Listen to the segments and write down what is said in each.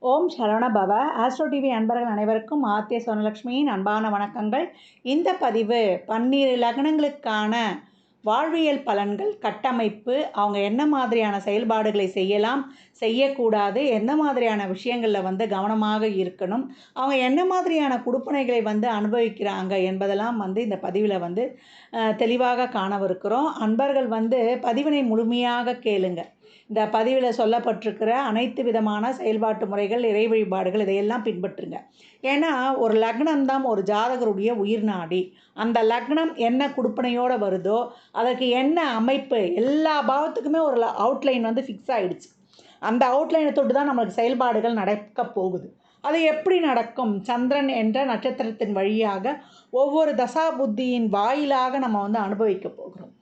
ஓம் சரவண பவ. Astro TV அன்பர்கள் அனைவருக்கும் ஆத்திய சோனலட்சுமியின் அன்பான வணக்கங்கள். இந்த பதிவு 12 லக்னங்களுக்கான வாழ்வியல் பலன்கள், கட்டமைப்பு, அவங்க என்ன மாதிரியான செயல்பாடுகளை செய்யலாம், செய்யக்கூடாது, எந்த மாதிரியான விஷயங்களில் கவனமாக இருக்கணும், அவங்க என்ன மாதிரியான குடுப்பனைகளை அனுபவிக்கிறாங்க என்பதெல்லாம் இந்த பதிவில் தெளிவாக காணவிருக்கிறோம். அன்பர்கள் பதிவினை முழுமையாக கேளுங்க. இந்த பதிவில் சொல்லப்பட்டிருக்கிற அனைத்து விதமான செயல்பாட்டு முறைகள், இறை வழிபாடுகள் இதையெல்லாம் பின்பற்றுங்க. ஏன்னா ஒரு லக்னம் தான் ஒரு ஜாதகருடைய உயிர் நாடி. அந்த லக்னம் என்ன குடுப்பனையோடு வருதோ அதற்கு என்ன அமைப்பு, எல்லா பாவத்துக்குமே ஒரு அவுட்லைன் ஃபிக்ஸ் ஆகிடுச்சு. அந்த அவுட்லைனை தொட்டு தான் நம்மளுக்கு செயல்பாடுகள் நடக்க போகுது. அது எப்படி நடக்கும்? சந்திரன் என்ற நட்சத்திரத்தின் வழியாக ஒவ்வொரு தசா புத்தியின் வாயிலாக நம்ம அனுபவிக்க போகிறோம்.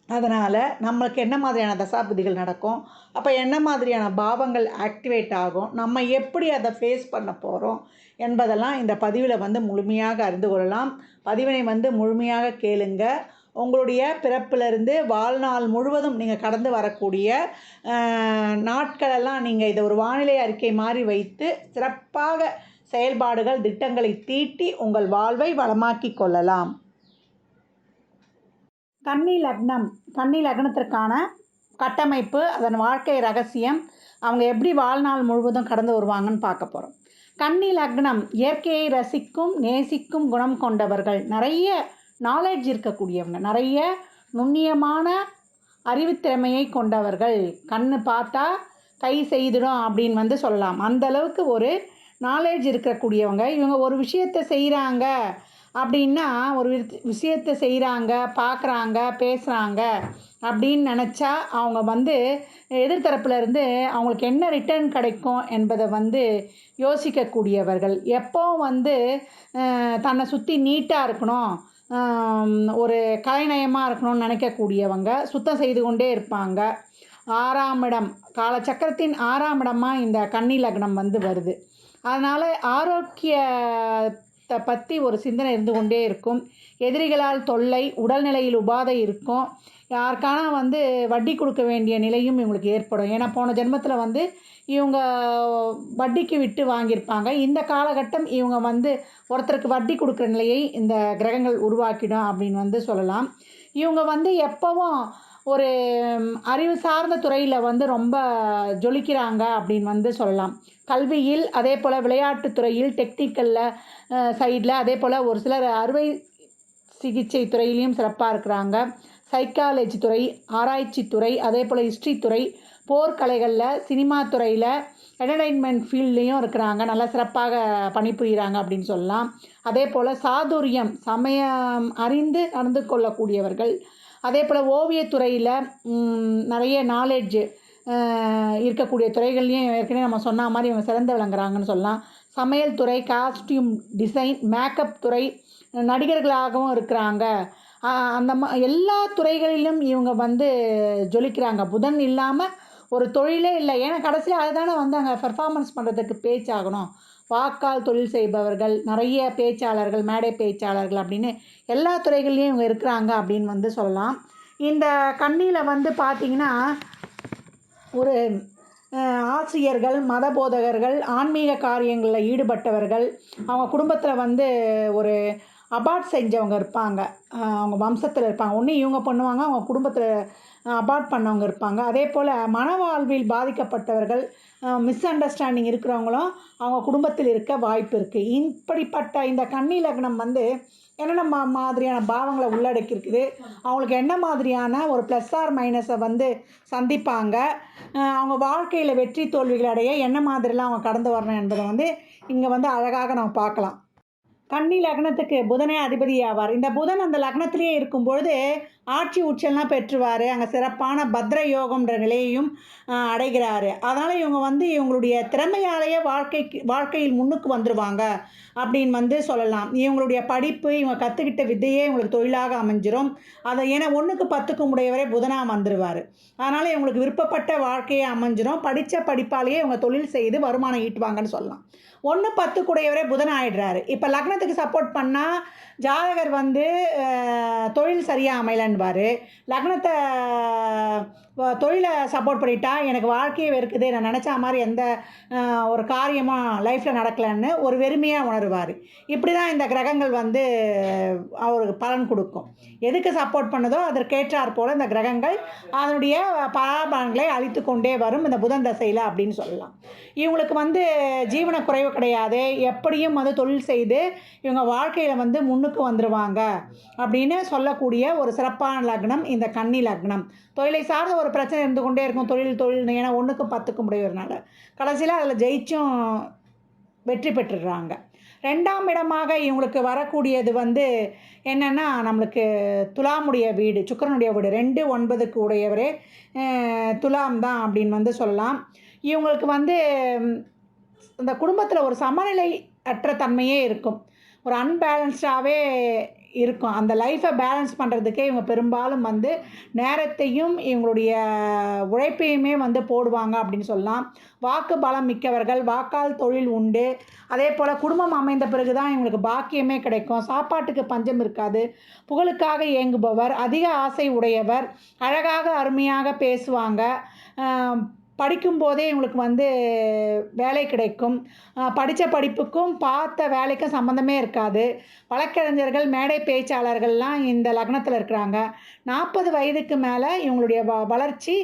அதனால் நம்மளுக்கு என்ன மாதிரியான தசாபுதிகள் நடக்கும், அப்போ என்ன மாதிரியான பாவங்கள் ஆக்டிவேட் ஆகும், நம்ம எப்படி அதை ஃபேஸ் பண்ண போகிறோம் என்பதெல்லாம் இந்த பதிவில் முழுமையாக அறிந்து கொள்ளலாம். பதிவினை முழுமையாக கேளுங்க. உங்களுடைய பிறப்பிலிருந்து வாழ்நாள் முழுவதும் நீங்கள் கடந்து வரக்கூடிய நாட்களெல்லாம் நீங்கள் இதை ஒரு வானிலை அறிக்கை மாதிரி வைத்து சிறப்பாக செயல்பாடுகள், திட்டங்களை தீட்டி உங்கள் வாழ்வை வளமாக்கி கொள்ளலாம். கன்னி லக்னத்திற்கான கட்டமைப்பு, அதன் வாழ்க்கை ரகசியம், அவங்க எப்படி வாழ்நாள் முழுவதும் கடந்து வருவாங்கன்னு பார்க்க போகிறோம். கன்னி லக்னம் இயற்கையை ரசிக்கும், நேசிக்கும் குணம் கொண்டவர்கள், நிறைய நாலேஜ் இருக்கக்கூடியவங்க, நிறைய நுண்ணியமான அறிவுத்திறமையை கொண்டவர்கள். கண்ணு பார்த்தா கை செய்திடும் அப்படின்னு சொல்லலாம். அந்தளவுக்கு ஒரு நாலேஜ் இருக்கக்கூடியவங்க. இவங்க ஒரு விஷயத்தை செய்கிறாங்க அப்படின்னா, ஒரு விஷயத்தை செய்கிறாங்க, பார்க்குறாங்க, பேசுகிறாங்க அப்படின்னு நினச்சா அவங்க எதிர்த்தரப்புலேருந்து அவங்களுக்கு என்ன ரிட்டர்ன் கிடைக்கும் என்பதை யோசிக்கக்கூடியவர்கள். எப்போவும் தன்னை சுற்றி நீட்டாக இருக்கணும், ஒரு கலைநயமாக இருக்கணும்னு நினைக்கக்கூடியவங்க, சுத்தம் செய்து கொண்டே இருப்பாங்க. 6ஆம் இடம், காலச்சக்கரத்தின் 6ஆம் இடமாக இந்த கன்னி லக்னம் வருது. அதனால் ஆரோக்கியத்தை பற்றி ஒரு சிந்தனை இருந்து கொண்டே இருக்கும். எதிரிகளால் தொல்லை, உடல்நிலையில் உபாதை இருக்கும். யாருக்கான வட்டி கொடுக்க வேண்டிய நிலையும் இவங்களுக்கு ஏற்படும். ஏன்னா போன ஜென்மத்தில் இவங்க வட்டிக்கு விட்டு வாங்கியிருப்பாங்க. இந்த காலகட்டம் இவங்க ஒருத்தருக்கு வட்டி கொடுக்குற நிலையை இந்த கிரகங்கள் உருவாக்கிடும் அப்படின்னு சொல்லலாம். இவங்க எப்போவும் ஒரு அறிவு சார்ந்த துறையில் ரொம்ப ஜொலிக்கிறாங்க அப்படின்னு சொல்லலாம். கல்வியில், அதே போல் விளையாட்டுத் துறையில், டெக்னிக்கலில் சைடில், அதே போல் ஒரு சிலர் அறுவை சிகிச்சை துறையிலையும் சிறப்பாக இருக்கிறாங்க. சைக்காலஜி துறை, ஆராய்ச்சி துறை, அதே போல் ஹிஸ்ட்ரி துறை, போர்க்கலைகளில், சினிமா துறையில், என்டர்டெயின்மெண்ட் ஃபீல்ட்லேயும் இருக்கிறாங்க. நல்லா சிறப்பாக பணிபுரிகிறாங்க அப்படின்னு சொல்லலாம். அதே போல் சாதுரியம், சமயம் அறிந்து நடந்து கொள்ளக்கூடியவர்கள். அதே போல் ஓவியத்துறையில் நிறைய நாலேஜ் இருக்கக்கூடிய துறைகள்லையும் ஏற்கனவே நம்ம சொன்ன மாதிரி இவங்க சிறந்து விளங்குறாங்கன்னு சொல்லலாம். சமையல் துறை, காஸ்டியூம் டிசைன், மேக்கப் துறை, நடிகர்களாகவும் இருக்கிறாங்க. அந்த எல்லா துறைகளிலும் இவங்க ஜொலிக்கிறாங்க. புதன் இல்லாமல் ஒரு தொழிலே இல்லை. ஏன்னா கடைசியில் அதுதானே அங்கே பெர்ஃபார்மன்ஸ் பண்ணுறதுக்கு பேச்சாகணும். வாக்கால் தொழில் செய்பவர்கள், நிறைய பேச்சாளர்கள், மேடை பேச்சாளர்கள் அப்படின்னு எல்லா துறைகள்லேயும் இவங்க இருக்கிறாங்க அப்படின்னு சொல்லலாம். இந்த கண்ணியில் பார்த்திங்கன்னா ஒரு ஆசிரியர்கள், மத போதகர்கள், ஆன்மீக காரியங்களில் ஈடுபட்டவர்கள், அவங்க குடும்பத்தில் ஒரு அபார்ட் செஞ்சவங்க இருப்பாங்க, அவங்க வம்சத்தில் இருப்பாங்க. ஒன்று இவங்க பண்ணுவாங்க, அவங்க குடும்பத்தில் அபார்ட் பண்ணவங்க இருப்பாங்க. அதே போல் மனவாழ்வில் பாதிக்கப்பட்டவர்கள், மிஸ் அண்டர்ஸ்டாண்டிங் இருக்கிறவங்களும் அவங்க குடும்பத்தில் இருக்க வாய்ப்பு இருக்குது. இப்படிப்பட்ட இந்த கன்னி லக்னம் என்னென்ன மாதிரியான பாவங்களை உள்ளடக்கியிருக்குது, அவங்களுக்கு என்ன மாதிரியான ஒரு ப்ளஸ் ஆர் மைனஸை சந்திப்பாங்க, அவங்க வாழ்க்கையில் வெற்றி தோல்விகள் அடைய என்ன மாதிரிலாம் அவங்க கடந்து வரணும் என்பதை இங்கே அழகாக நம்ம பார்க்கலாம். கன்னி லக்னத்துக்கு புதனே அதிபதி ஆவார். இந்த புதன் அந்த லக்னத்திலேயே இருக்கும்பொழுது ஆட்சி உச்சல்லாம் பெற்றுவார். அங்கே சிறப்பான பத்ர யோகம்ன்ற நிலையையும் அடைகிறாரு. அதனால் இவங்க இவங்களுடைய திறமையாலேயே வாழ்க்கையில் முன்னுக்கு வந்துடுவாங்க அப்படின்னு சொல்லலாம். இவங்களுடைய படிப்பு, இவங்க கற்றுக்கிட்ட வித்தையே இவங்களுக்கு தொழிலாக அமைஞ்சிரும். அதை ஏன்னா 1க்கு 10க்கும் உடையவரே புதனாக வந்துடுவார். அதனால் இவங்களுக்கு விருப்பப்பட்ட வாழ்க்கையை அமைஞ்சிரும். படித்த படிப்பாலேயே இவங்க தொழில் செய்து வருமானம் ஈட்டுவாங்கன்னு சொல்லலாம். 1 10 கூடையவரே புதன் ஆகிடுறாரு. இப்போ லக்னத்துக்கு சப்போர்ட் பண்ணால் ஜாதகர் தொழில் சரியாக அமையலன்பார். லக்னத்தை தொழிலை சப்போர்ட் பண்ணிட்டா எனக்கு வாழ்க்கையே வெறுக்குது, நான் நினச்ச மாதிரி எந்த ஒரு காரியமாக லைஃப்பில் நடக்கலைன்னு ஒரு வெறுமையாக உணருவார். இப்படி தான் இந்த கிரகங்கள் வந்து அவருக்கு பலன் கொடுக்கும். எதுக்கு சப்போர்ட் பண்ணுதோ அதற்கேற்றாற் போல் இந்த கிரகங்கள் அதனுடைய பலாபலன்களை அளித்து கொண்டே வரும் இந்த புதன் தசையில் அப்படின்னு சொல்லலாம். இவங்களுக்கு வந்து ஜீவன குறைவு கிடையாது. எப்படியும் வந்து தொழில் செய்து இவங்க வாழ்க்கையில் வந்து முன்னுக்கு வந்துடுவாங்க அப்படின்னு சொல்லக்கூடிய ஒரு சிறப்பான லக்னம் இந்த கன்னி லக்னம். தொழிலை சார்ந்த ஒரு பிரச்சனை இருந்து கொண்டே இருக்கும். தொழில் ஏன்னா 1க்கும் 10க்கும் உடையவர்னால கடைசியில் அதில் ஜெயிச்சும் வெற்றி பெற்றுடுறாங்க. 2ஆம் இடமாக இவங்களுக்கு வரக்கூடியது வந்து என்னென்னா, நம்மளுக்கு துலாமுடைய வீடு, சுக்கிரனுடைய வீடு 2, 9க்கு உடையவரே துலாம் தான் அப்படின்னு வந்து சொல்லலாம். இவங்களுக்கு வந்து இந்த குடும்பத்தில் ஒரு சமநிலை அற்ற தன்மையே இருக்கும். ஒரு அன்பேலன்ஸ்டாகவே இருக்கும். அந்த லைஃப்பை பேலன்ஸ் பண்ணுறதுக்கே இவங்க பெரும்பாலும் வந்து நேரத்தையும் இவங்களுடைய உழைப்பையுமே வந்து போடுவாங்க அப்படின்னு சொல்லலாம். வாக்கு பலம் மிக்கவர்கள், வாக்கால் தொழில் உண்டு. அதே போல் குடும்பம் அமைந்த பிறகு தான் இவங்களுக்கு பாக்கியமே கிடைக்கும். சாப்பாட்டுக்கு பஞ்சம் இருக்காது. புகழுக்காக இயங்குபவர், அதிக ஆசை உடையவர், அழகாக அருமையாக பேசுவாங்க. படிக்கும்போதே இவங்களுக்கு வந்து வேலை கிடைக்கும். படித்த படிப்புக்கும் பார்த்த வேலைக்கும் சம்மந்தமே இருக்காது. வழக்கறிஞர்கள், மேடை பேச்சாளர்கள்லாம் இந்த லக்னத்தில் இருக்கிறாங்க. 40 வயதுக்கு மேலே இவங்களுடைய வளர்ச்சி,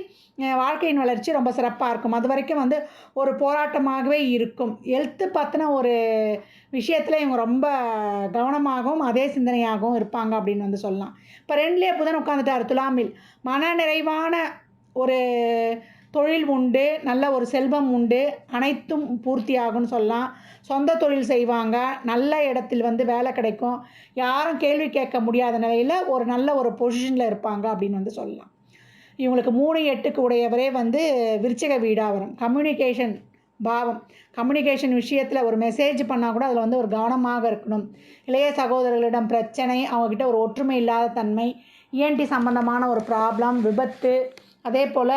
வாழ்க்கையின் வளர்ச்சி ரொம்ப சிறப்பாக இருக்கும். அது வரைக்கும் வந்து ஒரு போராட்டமாகவே இருக்கும். ஹெல்த்து பற்றின ஒரு விஷயத்தில் இவங்க ரொம்ப கவனமாகவும் அதே சிந்தனையாகவும் இருப்பாங்க அப்படின்னு வந்து சொல்லலாம். இப்போ 2லேயே புதன் உட்காந்துட்டார் துலாமில். மன நிறைவான ஒரு தொழில் உண்டு, நல்ல ஒரு செல்வம் உண்டு, அனைத்தும் பூர்த்தியாகும்னு சொல்லலாம். சொந்த தொழில் செய்வாங்க, நல்ல இடத்தில் வந்து வேலை கிடைக்கும், யாரும் கேள்வி கேட்க முடியாத நிலையில் ஒரு நல்ல ஒரு பொசிஷனில் இருப்பாங்க அப்படின்னு வந்து சொல்லலாம். இவங்களுக்கு 3, 8க்கு உடையவரே வந்து விருச்சிக வீடாக வரும். கம்யூனிகேஷன் பாவம். கம்யூனிகேஷன் விஷயத்தில் ஒரு மெசேஜ் பண்ணால் கூட அதில் வந்து ஒரு கவனமாக இருக்கணும். இளைய சகோதரர்களிடம் பிரச்சனை, அவங்கக்கிட்ட ஒரு ஒற்றுமை இல்லாத தன்மை, இஎன்டி சம்பந்தமான ஒரு ப்ராப்ளம், விபத்து, அதே போல்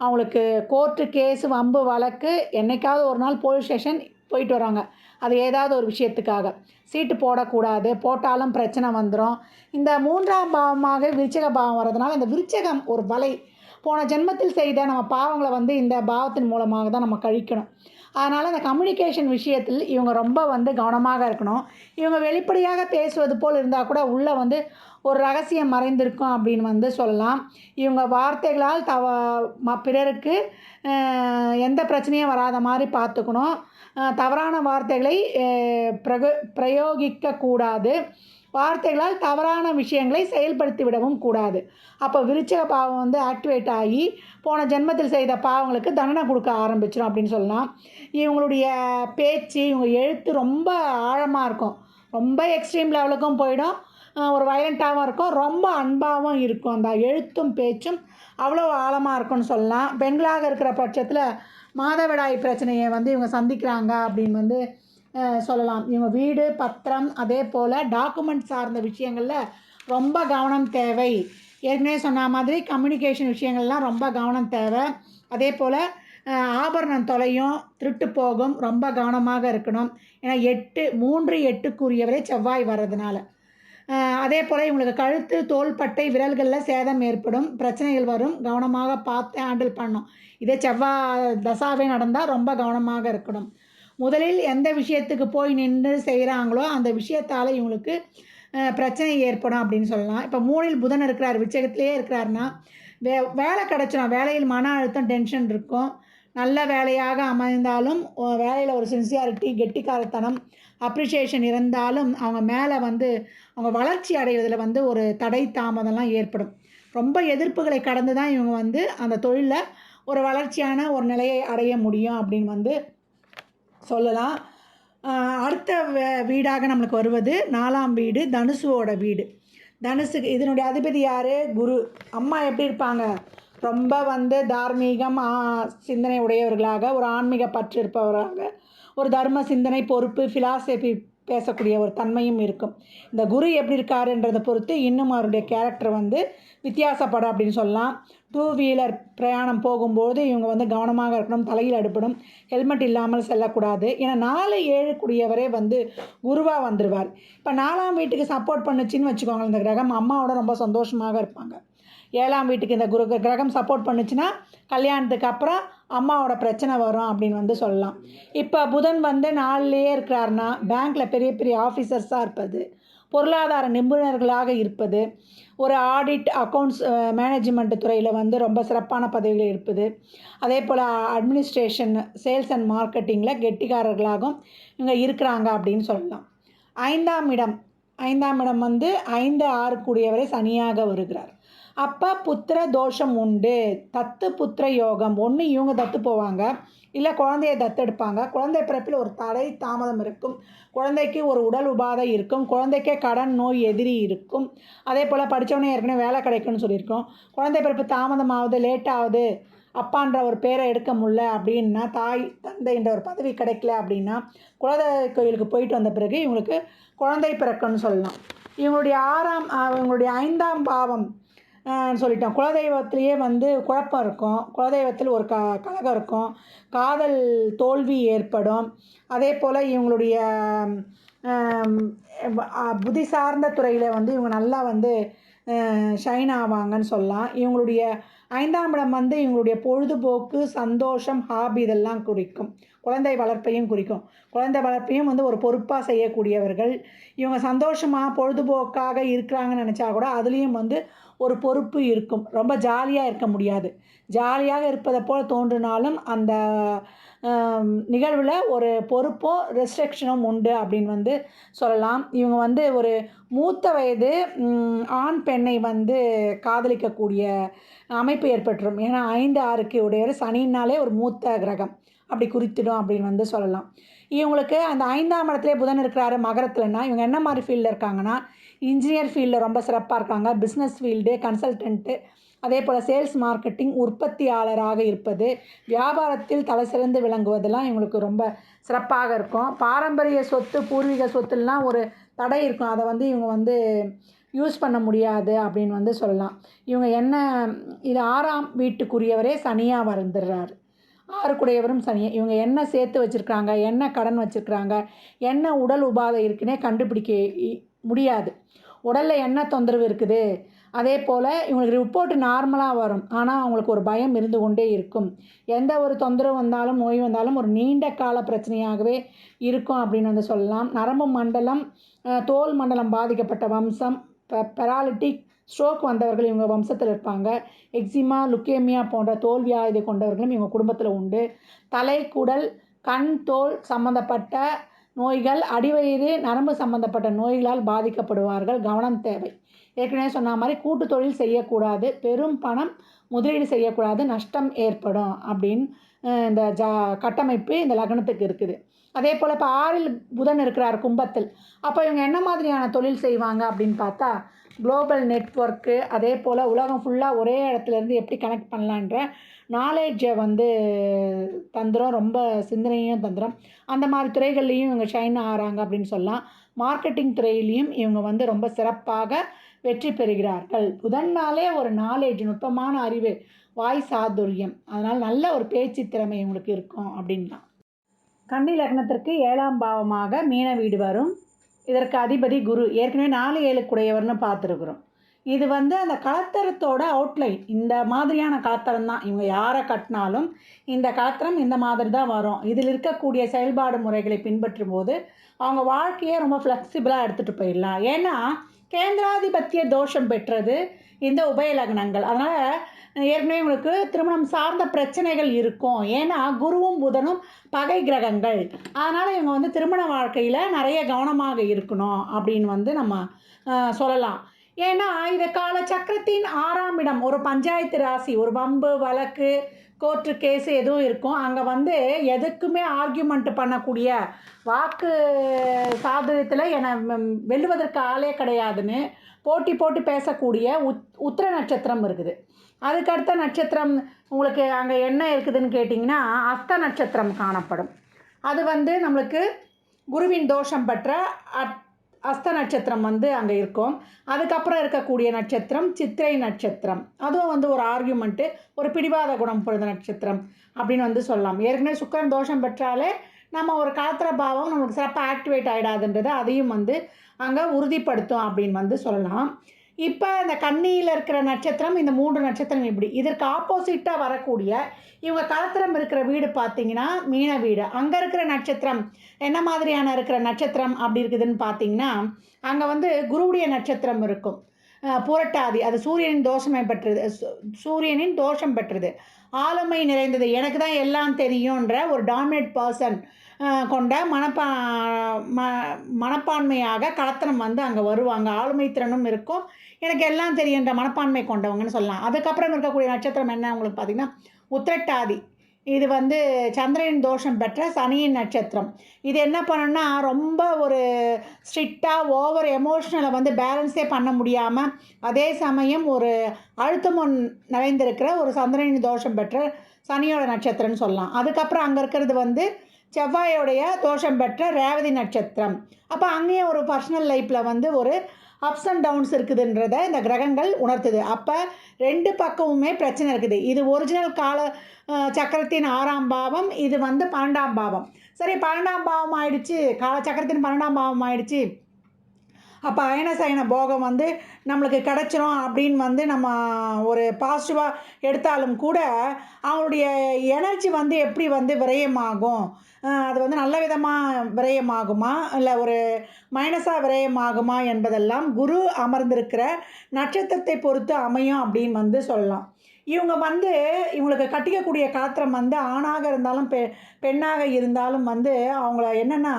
அவங்களுக்கு கோர்ட்டு கேஸு வம்பு வழக்கு, என்றைக்காவது ஒரு நாள் போலீஸ் ஸ்டேஷன் போயிட்டு வராங்க. அது ஏதாவது ஒரு விஷயத்துக்காக. சீட்டு போடக்கூடாது, போட்டாலும் பிரச்சனை வந்துடும். இந்த 3ஆம் பாவமாக விருச்சிக பாவம் வர்றதுனால இந்த விருச்சகம் ஒரு வலை. போன ஜென்மத்தில் செய்த நம்ம பாவங்களை வந்து இந்த பாவத்தின் மூலமாக தான் நம்ம கழிக்கணும். அதனால் இந்த கம்யூனிகேஷன் விஷயத்தில் இவங்க ரொம்ப வந்து கவனமாக இருக்கணும். இவங்க வெளிப்படையாக பேசுவது போல் இருந்தால் கூட உள்ளே வந்து ஒரு ரகசியம் மறைந்திருக்கும் அப்படின்னு வந்து சொல்லலாம். இவங்க வார்த்தைகளால் பிறருக்கு எந்த பிரச்சனையும் வராத மாதிரி பார்த்துக்கணும். தவறான வார்த்தைகளை பிரயோகிக்கக்கூடாது. வார்த்தைகளால் தவறான விஷயங்களை செயல்படுத்தி விடவும் கூடாது. அப்போ விருச்சிக பாவம் வந்து ஆக்டிவேட் ஆகி போன ஜென்மத்தில் செய்த பாவங்களுக்கு தண்டனை கொடுக்க ஆரம்பிச்சிடும் அப்படின்னு சொல்லலாம். இவங்களுடைய பேச்சு, இவங்க எழுத்து ரொம்ப ஆழமாக இருக்கும். ரொம்ப எக்ஸ்ட்ரீம் லெவலுக்கும் போயிடும். ஒரு வயலண்ட்டாகவும் இருக்கும், ரொம்ப அன்பாகவும் இருக்கும். அந்த எழுத்தும் பேச்சும் அவ்வளோ ஆழமாக இருக்கும்னு சொல்லலாம். பெண்களாக இருக்கிற பட்சத்தில் மாதவிடாய் பிரச்சனையை வந்து இவங்க சந்திக்கிறாங்க அப்படின்னு வந்து சொல்லலாம். இவங்க வீடு, பத்திரம், அதே போல் டாக்குமெண்ட் சார்ந்த விஷயங்களில் ரொம்ப கவனம் தேவை. ஏற்கனவே சொன்ன மாதிரி கம்யூனிகேஷன் விஷயங்கள்லாம் ரொம்ப கவனம் தேவை. அதே போல் ஆபரணம் தொலையும், திருட்டு போகும், ரொம்ப கவனமாக இருக்கணும். ஏன்னா 3, 8க்குரியவரே செவ்வாய் வர்றதுனால. அதே போல் இவங்களுக்கு கழுத்து, தோள்பட்டை, விரல்களில் சேதம் ஏற்படும், பிரச்சனைகள் வரும், கவனமாக பார்த்து ஹேண்டில் பண்ணணும். இதே செவ்வாய் தசாவே நடந்தால் ரொம்ப கவனமாக இருக்கணும். முதலில் எந்த விஷயத்துக்கு போய் நின்று செய்கிறாங்களோ அந்த விஷயத்தால் இவங்களுக்கு பிரச்சனை ஏற்படும் அப்படின்னு சொல்லலாம். இப்போ 3ல் புதன் இருக்கிறார், விருச்சிகத்திலே இருக்கிறாருன்னா வேலை கிடச்சிடும். வேலையில் மன அழுத்தம், டென்ஷன் இருக்கும். நல்ல வேலையாக அமைந்தாலும் வேலையில் ஒரு சின்சியாரிட்டி, கெட்டிக்காரத்தனம், அப்ரிஷியேஷன் இருந்தாலும் அவங்க மேலே வந்து அவங்க வளர்ச்சி அடைவதில் வந்து ஒரு தடை தாமதம்லாம் ஏற்படும். ரொம்ப எதிர்ப்புகளை கடந்து தான் இவங்க வந்து அந்த தொழிலில் ஒரு வளர்ச்சியான ஒரு நிலையை அடைய முடியும் அப்படின்னு வந்து சொல்லலாம். அடுத்த வீடாக நம்மளுக்கு வருவது 4ஆம் வீடு, தனுசுவோட வீடு. தனுசுக்கு இதனுடைய அதிபதி யார்? குரு. அம்மா எப்படி இருப்பாங்க? ரொம்ப வந்து தார்மீகம் சிந்தனை உடையவர்களாக, ஒரு ஆன்மீக பற்று இருப்பவர்களாக, ஒரு தர்ம சிந்தனை, பொறுப்பு, ஃபிலாசபி பேசக்கூடிய ஒரு தன்மையும் இருக்கும். இந்த குரு எப்படி இருக்காருன்றதை பொறுத்து இன்னும் அவருடைய கேரக்டர் வந்து வித்தியாசப்படும் அப்படின்னு சொல்லலாம். 2 வீலர் பிரயாணம் போகும்போது இவங்க வந்து கவனமாக இருக்கணும், தலையில் அடுப்படும், ஹெல்மெட் இல்லாமல் செல்லக்கூடாது. ஏன்னா 4, 7 கூடியவரே வந்து குருவாக வந்துடுவார். இப்போ 4ஆம் வீட்டுக்கு சப்போர்ட் பண்ணுச்சின்னு வச்சுக்கோங்க இந்த கிரகம், அம்மாவோட ரொம்ப சந்தோஷமாக இருப்பாங்க. 7ஆம் வீட்டுக்கு இந்த கிரகம் சப்போர்ட் பண்ணுச்சுன்னா கல்யாணத்துக்கு அப்புறம் அம்மாவோட பிரச்சனை வரும் அப்படின்னு வந்து சொல்லலாம். இப்போ புதன் வந்து 4லேயே இருக்கிறாருன்னா பேங்க்கில் பெரிய பெரிய ஆஃபீஸர்ஸாக இருப்பது, பொருளாதார நிபுணர்களாக இருப்பது, ஒரு ஆடிட் அக்கௌண்ட்ஸ் மேனேஜ்மெண்ட் துறையில் வந்து ரொம்ப சிறப்பான பதவியில் இருப்பது, அதே போல் அட்மினிஸ்ட்ரேஷன், சேல்ஸ் அண்ட் மார்க்கெட்டிங்கில் கெட்டிக்காரர்களாகவும் இவங்க இருக்கிறாங்க அப்படின்னு சொல்லலாம். 5ஆம் இடம் வந்து 5, 6 கூடியவரை சனியாக வருகிறார். அப்போ புத்திர தோஷம் உண்டு. தத்து புத்திர யோகம். ஒன்று இவங்க தத்து போவாங்க, இல்லை குழந்தைய தத்தெடுப்பாங்க. குழந்தை பிறப்பில் ஒரு தடை தாமதம் இருக்கும். குழந்தைக்கு ஒரு உடல் உபாதை இருக்கும். குழந்தைக்கே கடன் நோய் எதிரி இருக்கும். அதே போல் படித்தவனே ஏற்கனவே வேலை கிடைக்கும்னு சொல்லியிருக்கோம். குழந்தை பிறப்பு தாமதமாகுது, லேட்டாகுது, அப்பான்ற ஒரு பேரை எடுக்க முடில அப்படின்னா, தாய் தந்தைன்ற ஒரு பதவி கிடைக்கல அப்படின்னா, குலதெய்வ கோயிலுக்கு போயிட்டு வந்த பிறகு இவங்களுக்கு குழந்தை பிறக்கும்னு சொல்லலாம். இவங்களுடைய 5ஆம் பாவம் சொல்லிட்டோம். குலதெய்வத்திலேயே வந்து குழப்பம் இருக்கும். குலதெய்வத்தில் ஒரு கலகம் இருக்கும். காதல் தோல்வி ஏற்படும். அதே போல் இவங்களுடைய புத்தி சார்ந்த துறையில் வந்து இவங்க நல்லா வந்து ஷைன் ஆவாங்கன்னு சொல்லலாம். இவங்களுடைய 5ஆம் இடம் வந்து இவங்களுடைய பொழுதுபோக்கு, சந்தோஷம், ஹாபி இதெல்லாம் குறிக்கும். குழந்தை வளர்ப்பையும் குறிக்கும். குழந்தை வளர்ப்பையும் வந்து ஒரு பொறுப்பாக செய்யக்கூடியவர்கள். இவங்க சந்தோஷமாக பொழுதுபோக்காக இருக்கிறாங்கன்னு நினச்சா கூட அதுலேயும் வந்து ஒரு பொறுப்பு இருக்கும். ரொம்ப ஜாலியாக இருக்க முடியாது. ஜாலியாக இருப்பதை போல் தோன்றினாலும் அந்த நிகழ்வில் ஒரு பொறுப்போ ரெஸ்ட்ரிக்ஷனும் உண்டு அப்படின்னு வந்து சொல்லலாம். இவங்க வந்து ஒரு மூத்த வயது ஆண் பெண்ணை வந்து காதலிக்கக்கூடிய அமைப்பு ஏற்பட்டுரும். ஏன்னா 5, 6க்கு உடையவர் சனின்னாலே ஒரு மூத்த கிரகம் அப்படி குறித்திடும் அப்படின்னு வந்து சொல்லலாம். இவங்களுக்கு அந்த 5ஆம் இடத்துலேயே புதன் இருக்கிறாரு மகரத்துலன்னா இவங்க என்ன மாதிரி ஃபீல்டில் இருக்காங்கன்னா, இன்ஜினியர் ஃபீல்டில் ரொம்ப சிறப்பாக இருக்காங்க. பிஸ்னஸ் ஃபீல்டு, கன்சல்டன்ட்டு, அதே போல் சேல்ஸ் மார்க்கெட்டிங், உற்பத்தியாளராக இருப்பது, வியாபாரத்தில் தலை சிறந்து விளங்குவதெல்லாம் இவங்களுக்கு ரொம்ப சிறப்பாக இருக்கும். பாரம்பரிய சொத்து, பூர்வீக சொத்துலாம் ஒரு தடை இருக்கும். அதை வந்து இவங்க வந்து யூஸ் பண்ண முடியாது அப்படின்னு வந்து சொல்லலாம். இவங்க என்ன இது 6ஆம் வீட்டுக்குரியவரே சனியாக வந்துடுறாரு. 6 சனி. இவங்க என்ன சேர்த்து வச்சுருக்காங்க, என்ன கடன் வச்சுருக்காங்க, என்ன உடல் உபாதை இருக்குன்னே கண்டுபிடிக்க முடியாது. உடலில் என்ன தொந்தரவு இருக்குது, அதே போல் இவங்களுக்கு ரிப்போர்ட்டு நார்மலாக வரும். ஆனால் அவங்களுக்கு ஒரு பயம் இருந்து கொண்டே இருக்கும். எந்த ஒரு தொந்தரவு வந்தாலும், நோய் வந்தாலும் ஒரு நீண்ட கால பிரச்சனையாகவே இருக்கும் அப்படின்னு வந்து சொல்லலாம். நரம்பு மண்டலம், தோல் மண்டலம் பாதிக்கப்பட்ட வம்சம், பெராலிட்டிக், ஸ்ட்ரோக் வந்தவர்கள் இவங்க வம்சத்தில் இருப்பாங்க. எக்ஸிமா, லுக்கேமியா போன்ற தோல் வியாதி கொண்டவர்களும் இவங்க குடும்பத்தில் உண்டு. தலை, குடல், கண், தோல் சம்பந்தப்பட்ட நோய்கள், அடிவயிறு, நரம்பு சம்பந்தப்பட்ட நோய்களால் பாதிக்கப்படுவார்கள். கவனம் தேவை. ஏற்கனவே சொன்ன மாதிரி கூட்டு தொழில் செய்யக்கூடாது, பெரும் பணம் முதலீடு செய்யக்கூடாது, நஷ்டம் ஏற்படும் அப்படின்னு இந்த கட்டமைப்பு இந்த லக்னத்துக்கு இருக்குது. அதே போல் இப்போ 6ல் புதன் இருக்கிறார் கும்பத்தில். அப்போ இவங்க என்ன மாதிரியான தொழில் செய்வாங்க அப்படின்னு பார்த்தா, குளோபல் நெட்வொர்க்கு, அதே போல் உலகம் ஃபுல்லாக ஒரே இடத்துலேருந்து எப்படி கனெக்ட் பண்ணலான்ற நாலேஜை வந்து தந்துடும். ரொம்ப சிந்தனையும் தந்துடும். அந்த மாதிரி துறைகள்லேயும் இவங்க ஷைன் ஆகிறாங்க அப்படின்னு சொல்லலாம். மார்க்கெட்டிங் துறையிலையும் இவங்க வந்து ரொம்ப சிறப்பாக வெற்றி பெறுகிறார்கள். புதன்னாலே ஒரு நாலேஜ், நுட்பமான அறிவு, வாய் சாதுரியம், அதனால் நல்ல ஒரு பேச்சு திறமை இவங்களுக்கு இருக்கும் அப்படின்னா. கன்னி லக்னத்திற்கு 7ஆம் பாவமாக மீன வீடு வரும். இதற்கு அதிபதி குரு. ஏற்கனவே 4, 7 கூடையவர்னு பார்த்துருக்குறோம். இது வந்து அந்த கலத்தரத்தோட அவுட்லைன். இந்த மாதிரியான கலத்தரம் தான். இவங்க யாரை கட்டினாலும் இந்த கலத்தரம் இந்த மாதிரி தான் வரும். இதில் இருக்கக்கூடிய செயல்பாடு முறைகளை பின்பற்றும் போது அவங்க வாழ்க்கையை ரொம்ப ஃப்ளெக்சிபிளாக எடுத்துகிட்டு போயிடலாம். ஏன்னா கேந்திராதிபத்திய தோஷம் பெற்றது இந்த உபயலக்னங்கள். அதனால் ஏற்கனவே உங்களுக்கு திருமணம் சார்ந்த பிரச்சனைகள் இருக்கும். ஏன்னா குருவும் புதனும் பகை கிரகங்கள். அதனால் இவங்க வந்து திருமண வாழ்க்கையில் நிறைய கவனமாக இருக்கணும் அப்படின்னு வந்து நம்ம சொல்லலாம். ஏன்னா இது கால சக்கரத்தின் 6ஆம் இடம். ஒரு பஞ்சாயத்து ராசி, ஒரு வம்பு வழக்கு, கோர்ட்டு கேஸு எதுவும் இருக்கும். அங்கே வந்து எதுக்குமே ஆர்கியூமெண்ட் பண்ணக்கூடிய வாக்கு சாதுரியத்தில் வெல்லுவதற்கு ஆளே கிடையாதுன்னு போட்டி போட்டு பேசக்கூடிய உத்திர நட்சத்திரம் இருக்குது. அதுக்கடுத்த நட்சத்திரம் உங்களுக்கு அங்கே என்ன இருக்குதுன்னு கேட்டிங்கன்னா அஸ்த நட்சத்திரம் காணப்படும். அது வந்து நம்மளுக்கு குருவின் தோஷம் பெற்ற அஸ்த நட்சத்திரம் வந்து அங்கே இருக்கும். அதுக்கப்புறம் இருக்கக்கூடிய நட்சத்திரம் சித்திரை நட்சத்திரம். அதுவும் வந்து ஒரு ஆர்கியூமெண்ட்டு, ஒரு பிடிவாத குணம் பொருந்த நட்சத்திரம் அப்படின்னு வந்து சொல்லலாம். ஏற்கனவே சுக்கிரன் தோஷம் பெற்றாலே நம்ம ஒரு கலத்திர பாவம் நமக்கு சிறப்பாக ஆக்டிவேட் ஆகிடாதுன்றதை அதையும் வந்து அங்கே உறுதிப்படுத்தும் அப்படின்னு வந்து சொல்லலாம். இப்போ இந்த கன்னியில் இருக்கிற நட்சத்திரம் இந்த 3 நட்சத்திரம் இப்படி. இதற்கு ஆப்போசிட்டாக வரக்கூடிய இவங்க கலத்திரம் இருக்கிற வீடு பார்த்தீங்கன்னா, மீன வீடு. அங்கே இருக்கிற நட்சத்திரம் என்ன மாதிரியான இருக்கிற நட்சத்திரம் அப்படி இருக்குதுன்னு பார்த்தீங்கன்னா, அங்கே வந்து குருவுடைய நட்சத்திரம் இருக்கும். புரட்டாதி அது சூரியனின் தோஷமை பெற்றது. சூரியனின் தோஷம் பெற்றது. ஆளுமை நிறைந்தது. எனக்கு தான் எல்லாம் தெரியுன்ற ஒரு டாமினேட் பர்சன் கொண்ட ம மனப்பான்மையாக கலத்திரம் வந்து அங்கே வருவாங்க. ஆளுமை திறனும் இருக்கும். எனக்கு எல்லாம் தெரியுன்ற மனப்பான்மை கொண்டவங்கன்னு சொல்லலாம். அதுக்கப்புறம் இருக்கக்கூடிய நட்சத்திரம் என்ன உங்களுக்கு பார்த்தீங்கன்னா, உத்திரட்டாதி. இது வந்து சந்திரனின் தோஷம் பெற்ற சனியின் நட்சத்திரம். இது என்ன பண்ணுன்னா, ரொம்ப ஒரு ஸ்ட்ரிக்டாக ஓவர் எமோஷ்னலை வந்து பேலன்ஸே பண்ண முடியாமல், அதே சமயம் ஒரு அழுத்தமும் நிறைந்திருக்கிற ஒரு சந்திரனின் தோஷம் பெற்ற சனியோட நட்சத்திரம்னு சொல்லலாம். அதுக்கப்புறம் அங்கே இருக்கிறது வந்து செவ்வாயோடைய தோஷம் பெற்ற ரேவதி நட்சத்திரம். அப்போ அங்கேயும் ஒரு பர்சனல் லைஃப்பில் வந்து ஒரு அப்ஸ் அண்ட் டவுன்ஸ் இருக்குதுன்றதை இந்த கிரகங்கள் உணர்த்துது. அப்போ 2 பக்கமுமே பிரச்சனை இருக்குது. இது ஒரிஜினல் கால சக்கரத்தின் 6ஆம் பாவம், இது வந்து 12ஆம் பாவம். சரி, 12ஆம் பாவம் ஆயிடுச்சு, காலச்சக்கரத்தின் 12ஆம் பாவம் ஆயிடுச்சு, அப்போ அயன சயன போகம் வந்து நம்மளுக்கு கிடச்சிரும் அப்படின்னு வந்து நம்ம ஒரு பாசிட்டிவாக எடுத்தாலும் கூட அவங்களுடைய எனர்ஜி வந்து எப்படி வந்து விரயமாகும், அது வந்து நல்ல விதமாக விரயமாகுமா இல்லை ஒரு மைனஸாக விரயமாகுமா என்பதெல்லாம் குரு அமர்ந்திருக்கிற நட்சத்திரத்தை பொறுத்து அமையும் அப்படின்னு வந்து சொல்லலாம். இவங்க வந்து இவங்களுக்கு கட்டிக்கக்கூடிய காத்திரம் வந்து ஆணாக இருந்தாலும் பெண்ணாக இருந்தாலும் வந்து அவங்கள என்னென்னா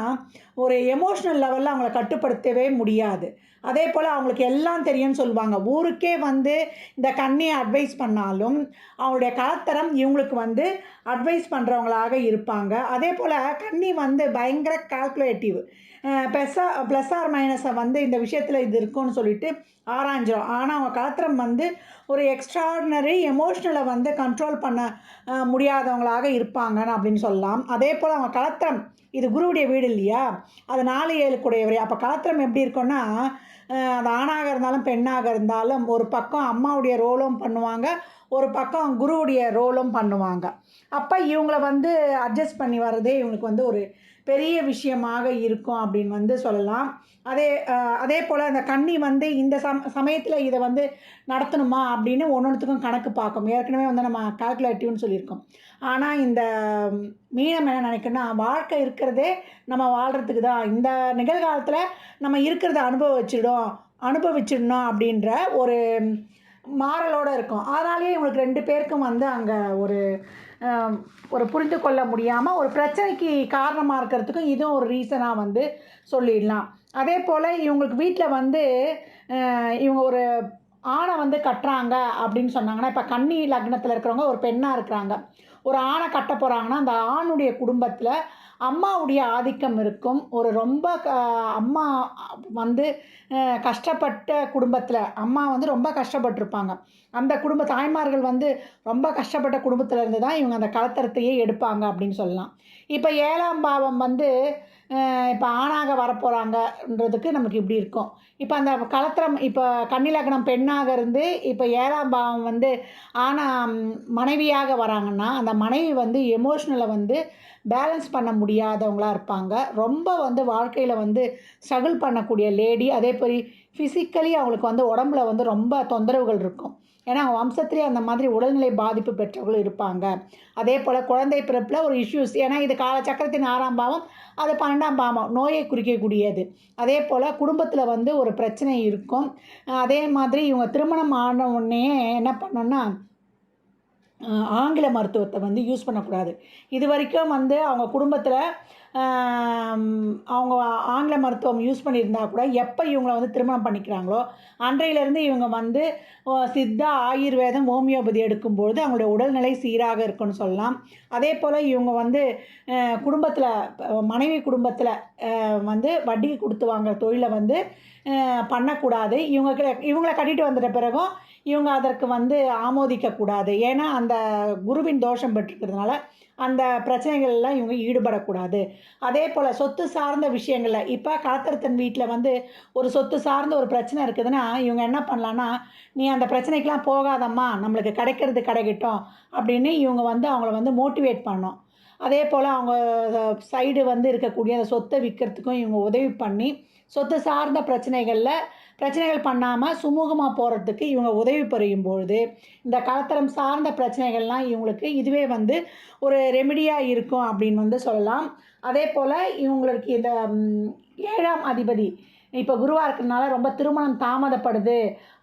ஒரு எமோஷ்னல் லெவலில் அவங்கள கட்டுப்படுத்தவே முடியாது. அதே போல் அவங்களுக்கு எல்லாம் தெரியும்னு சொல்லுவாங்க. ஊருக்கே வந்து இந்த கன்னியை அட்வைஸ் பண்ணாலும் அவங்களுடைய கலத்தரம் இவங்களுக்கு வந்து அட்வைஸ் பண்ணுறவங்களாக இருப்பாங்க. அதே போல் கன்னி வந்து பயங்கர கால்குலேட்டிவ். ப்ளஸ் ஆர் மைனஸை வந்து இந்த விஷயத்தில் இது இருக்குன்னு சொல்லிட்டு ஆராய்ஞ்சிரும். ஆனால் அவங்க கலத்திரம் வந்து ஒரு எக்ஸ்ட்ராடினரி எமோஷ்னலை வந்து கண்ட்ரோல் பண்ண முடியாதவங்களாக இருப்பாங்கன்னு அப்படின்னு சொல்லலாம். அதே போல் அவங்க கலத்திரம் இது குருவுடைய வீடு இல்லையா, அது 4, 7 கூடையவர். அப்போ கலத்திரம் எப்படி இருக்குன்னா, அது ஆணாக இருந்தாலும் பெண்ணாக இருந்தாலும் ஒரு பக்கம் அம்மாவுடைய ரோலும் பண்ணுவாங்க, ஒரு பக்கம் குருவுடைய ரோலும் பண்ணுவாங்க. அப்போ இவங்கள வந்து அட்ஜஸ்ட் பண்ணி வர்றதே இவங்களுக்கு வந்து ஒரு பெரிய விஷயமாக இருக்கும் அப்படின்னு வந்து சொல்லலாம். அதே போல் அந்த கன்னி வந்து இந்த சமயத்தில் இதை வந்து நடத்தணுமா அப்படின்னு ஒன்றுத்துக்கும் கணக்கு பார்க்கும். ஏற்கனவே வந்து நம்ம கால்குலேட்டிவ்னு சொல்லியிருக்கோம். ஆனால் இந்த மீனம் என்ன நினைக்கணும்னா, வாழ்க்கை இருக்கிறதே நம்ம வாழ்கிறதுக்கு தான். இந்த நிகழ்காலத்தில் நம்ம இருக்கிறத அனுபவிச்சிடணும் அப்படின்ற ஒரு மாறலோடு இருக்கும். அதனாலேயே இவங்களுக்கு 2 பேருக்கும் வந்து அங்கே ஒரு புரிந்து கொள்ள முடியாமல் ஒரு பிரச்சனைக்கு காரணமாக இருக்கிறதுக்கும் இதுவும் ஒரு ரீசனாக வந்து சொல்லிடலாம். அதே போல் இவங்களுக்கு வீட்டில் வந்து இவங்க ஒரு ஆணை வந்து கட்டுறாங்க அப்படின்னு சொன்னாங்கன்னா, இப்போ கன்னி லக்னத்தில் இருக்கிறவங்க ஒரு பெண்ணாக இருக்கிறாங்க, ஒரு ஆணை கட்ட போகிறாங்கன்னா அந்த ஆணுடைய குடும்பத்தில் அம்மாவுடைய ஆதிக்கம் இருக்கும். ஒரு ரொம்ப அம்மா வந்து கஷ்டப்பட்ட குடும்பத்தில் அம்மா வந்து ரொம்ப கஷ்டப்பட்டிருப்பாங்க. அந்த தாய்மார்கள் வந்து ரொம்ப கஷ்டப்பட்ட குடும்பத்திலேருந்து தான் இவங்க அந்த கலத்தரத்தையே எடுப்பாங்க அப்படின்னு சொல்லலாம். இப்போ 7ஆம் பாவம் வந்து இப்போ ஆணாக வரப்போகிறாங்கன்றதுக்கு நமக்கு இப்படி இருக்கும். இப்போ அந்த கலத்திரம் இப்போ கன்னி லக்னம் பெண்ணாக இருந்து இப்போ 7ஆம் பாவம் வந்து மனைவியாக வராங்கன்னா, அந்த மனைவி வந்து எமோஷ்னலை வந்து பேலன்ஸ் பண்ண முடியாதவங்களா இருப்பாங்க. ரொம்ப வந்து வாழ்க்கையில் வந்து ஸ்ட்ரகிள் பண்ணக்கூடிய லேடி. அதே மாதிரி ஃபிசிக்கலி அவங்களுக்கு வந்து உடம்புல வந்து ரொம்ப தொந்தரவுகள் இருக்கும். ஏன்னா அவங்க வம்சத்துலேயே அந்த மாதிரி உடல்நிலை பாதிப்பு பெற்றவர்களும் இருப்பாங்க. அதே போல் குழந்தை பிறப்பில் ஒரு இஷ்யூஸ். ஏன்னா இது காலச்சக்கரத்தின் 6ஆம் பாவம், அது 12ஆம் பாவம், நோயை குறிக்கக்கூடியது. அதே போல் குடும்பத்தில் வந்து ஒரு பிரச்சனை இருக்கும். அதே மாதிரி இவங்க திருமணம் ஆன உடனே என்ன பண்ணணும்னா, ஆங்கில மருத்துவத்தை வந்து யூஸ் பண்ணக்கூடாது. இது வரைக்கும் வந்து அவங்க குடும்பத்தில் அவங்க ஆங்கில மருத்துவம் யூஸ் பண்ணியிருந்தா கூட, எப்போ இவங்கள வந்து திருமணம் பண்ணிக்கிறாங்களோ அன்றையிலேருந்து இவங்க வந்து சித்தா, ஆயுர்வேதம், ஹோமியோபதி எடுக்கும்பொழுது அவங்களுடைய உடல்நிலை சீராக இருக்குன்னு சொல்லலாம். அதே போல் இவங்க வந்து குடும்பத்தில் மனைவி குடும்பத்தில் வந்து வட்டிக்கு கொடுத்து வாங்குற தொழிலை வந்து பண்ணக்கூடாது. இவங்கள கட்டிட்டு வந்துட்ட பிறகும் இவங்க அதற்கு வந்து ஆமோதிக்கக்கூடாது. ஏன்னா அந்த குருவின் தோஷம் பெற்றிருக்கிறதுனால அந்த பிரச்சனைகள்லாம் இவங்க ஈடுபடக்கூடாது. அதே போல் சொத்து சார்ந்த விஷயங்களில் இப்போ கலத்திரத்தன் வீட்டில் வந்து ஒரு சொத்து சார்ந்த ஒரு பிரச்சனை இருக்குதுன்னா, இவங்க என்ன பண்ணலான்னா, நீ அந்த பிரச்சனைக்கெலாம் போகாதம்மா, நம்மளுக்கு கிடைக்கிறது கிடைக்கட்டும் அப்படின்னு இவங்க வந்து அவங்கள வந்து மோட்டிவேட் பண்ணணும். அதே போல் அவங்க சைடு வந்து இருக்கக்கூடிய அந்த சொத்தை விற்கிறதுக்கும் இவங்க உதவி பண்ணி சொத்து சார்ந்த பிரச்சனைகள் பண்ணாமல் சுமூகமாக போகிறதுக்கு இவங்க உதவி புரியும் பொழுது இந்த கலத்திரம் சார்ந்த பிரச்சனைகள்லாம் இவங்களுக்கு இதுவே வந்து ஒரு ரெமிடியாக இருக்கும் அப்படின்னு வந்து சொல்லலாம். அதே போல் இவங்களுக்கு இந்த 7ஆம் அதிபதி இப்போ குருவாக இருக்கிறதுனால ரொம்ப திருமணம் தாமதப்படுது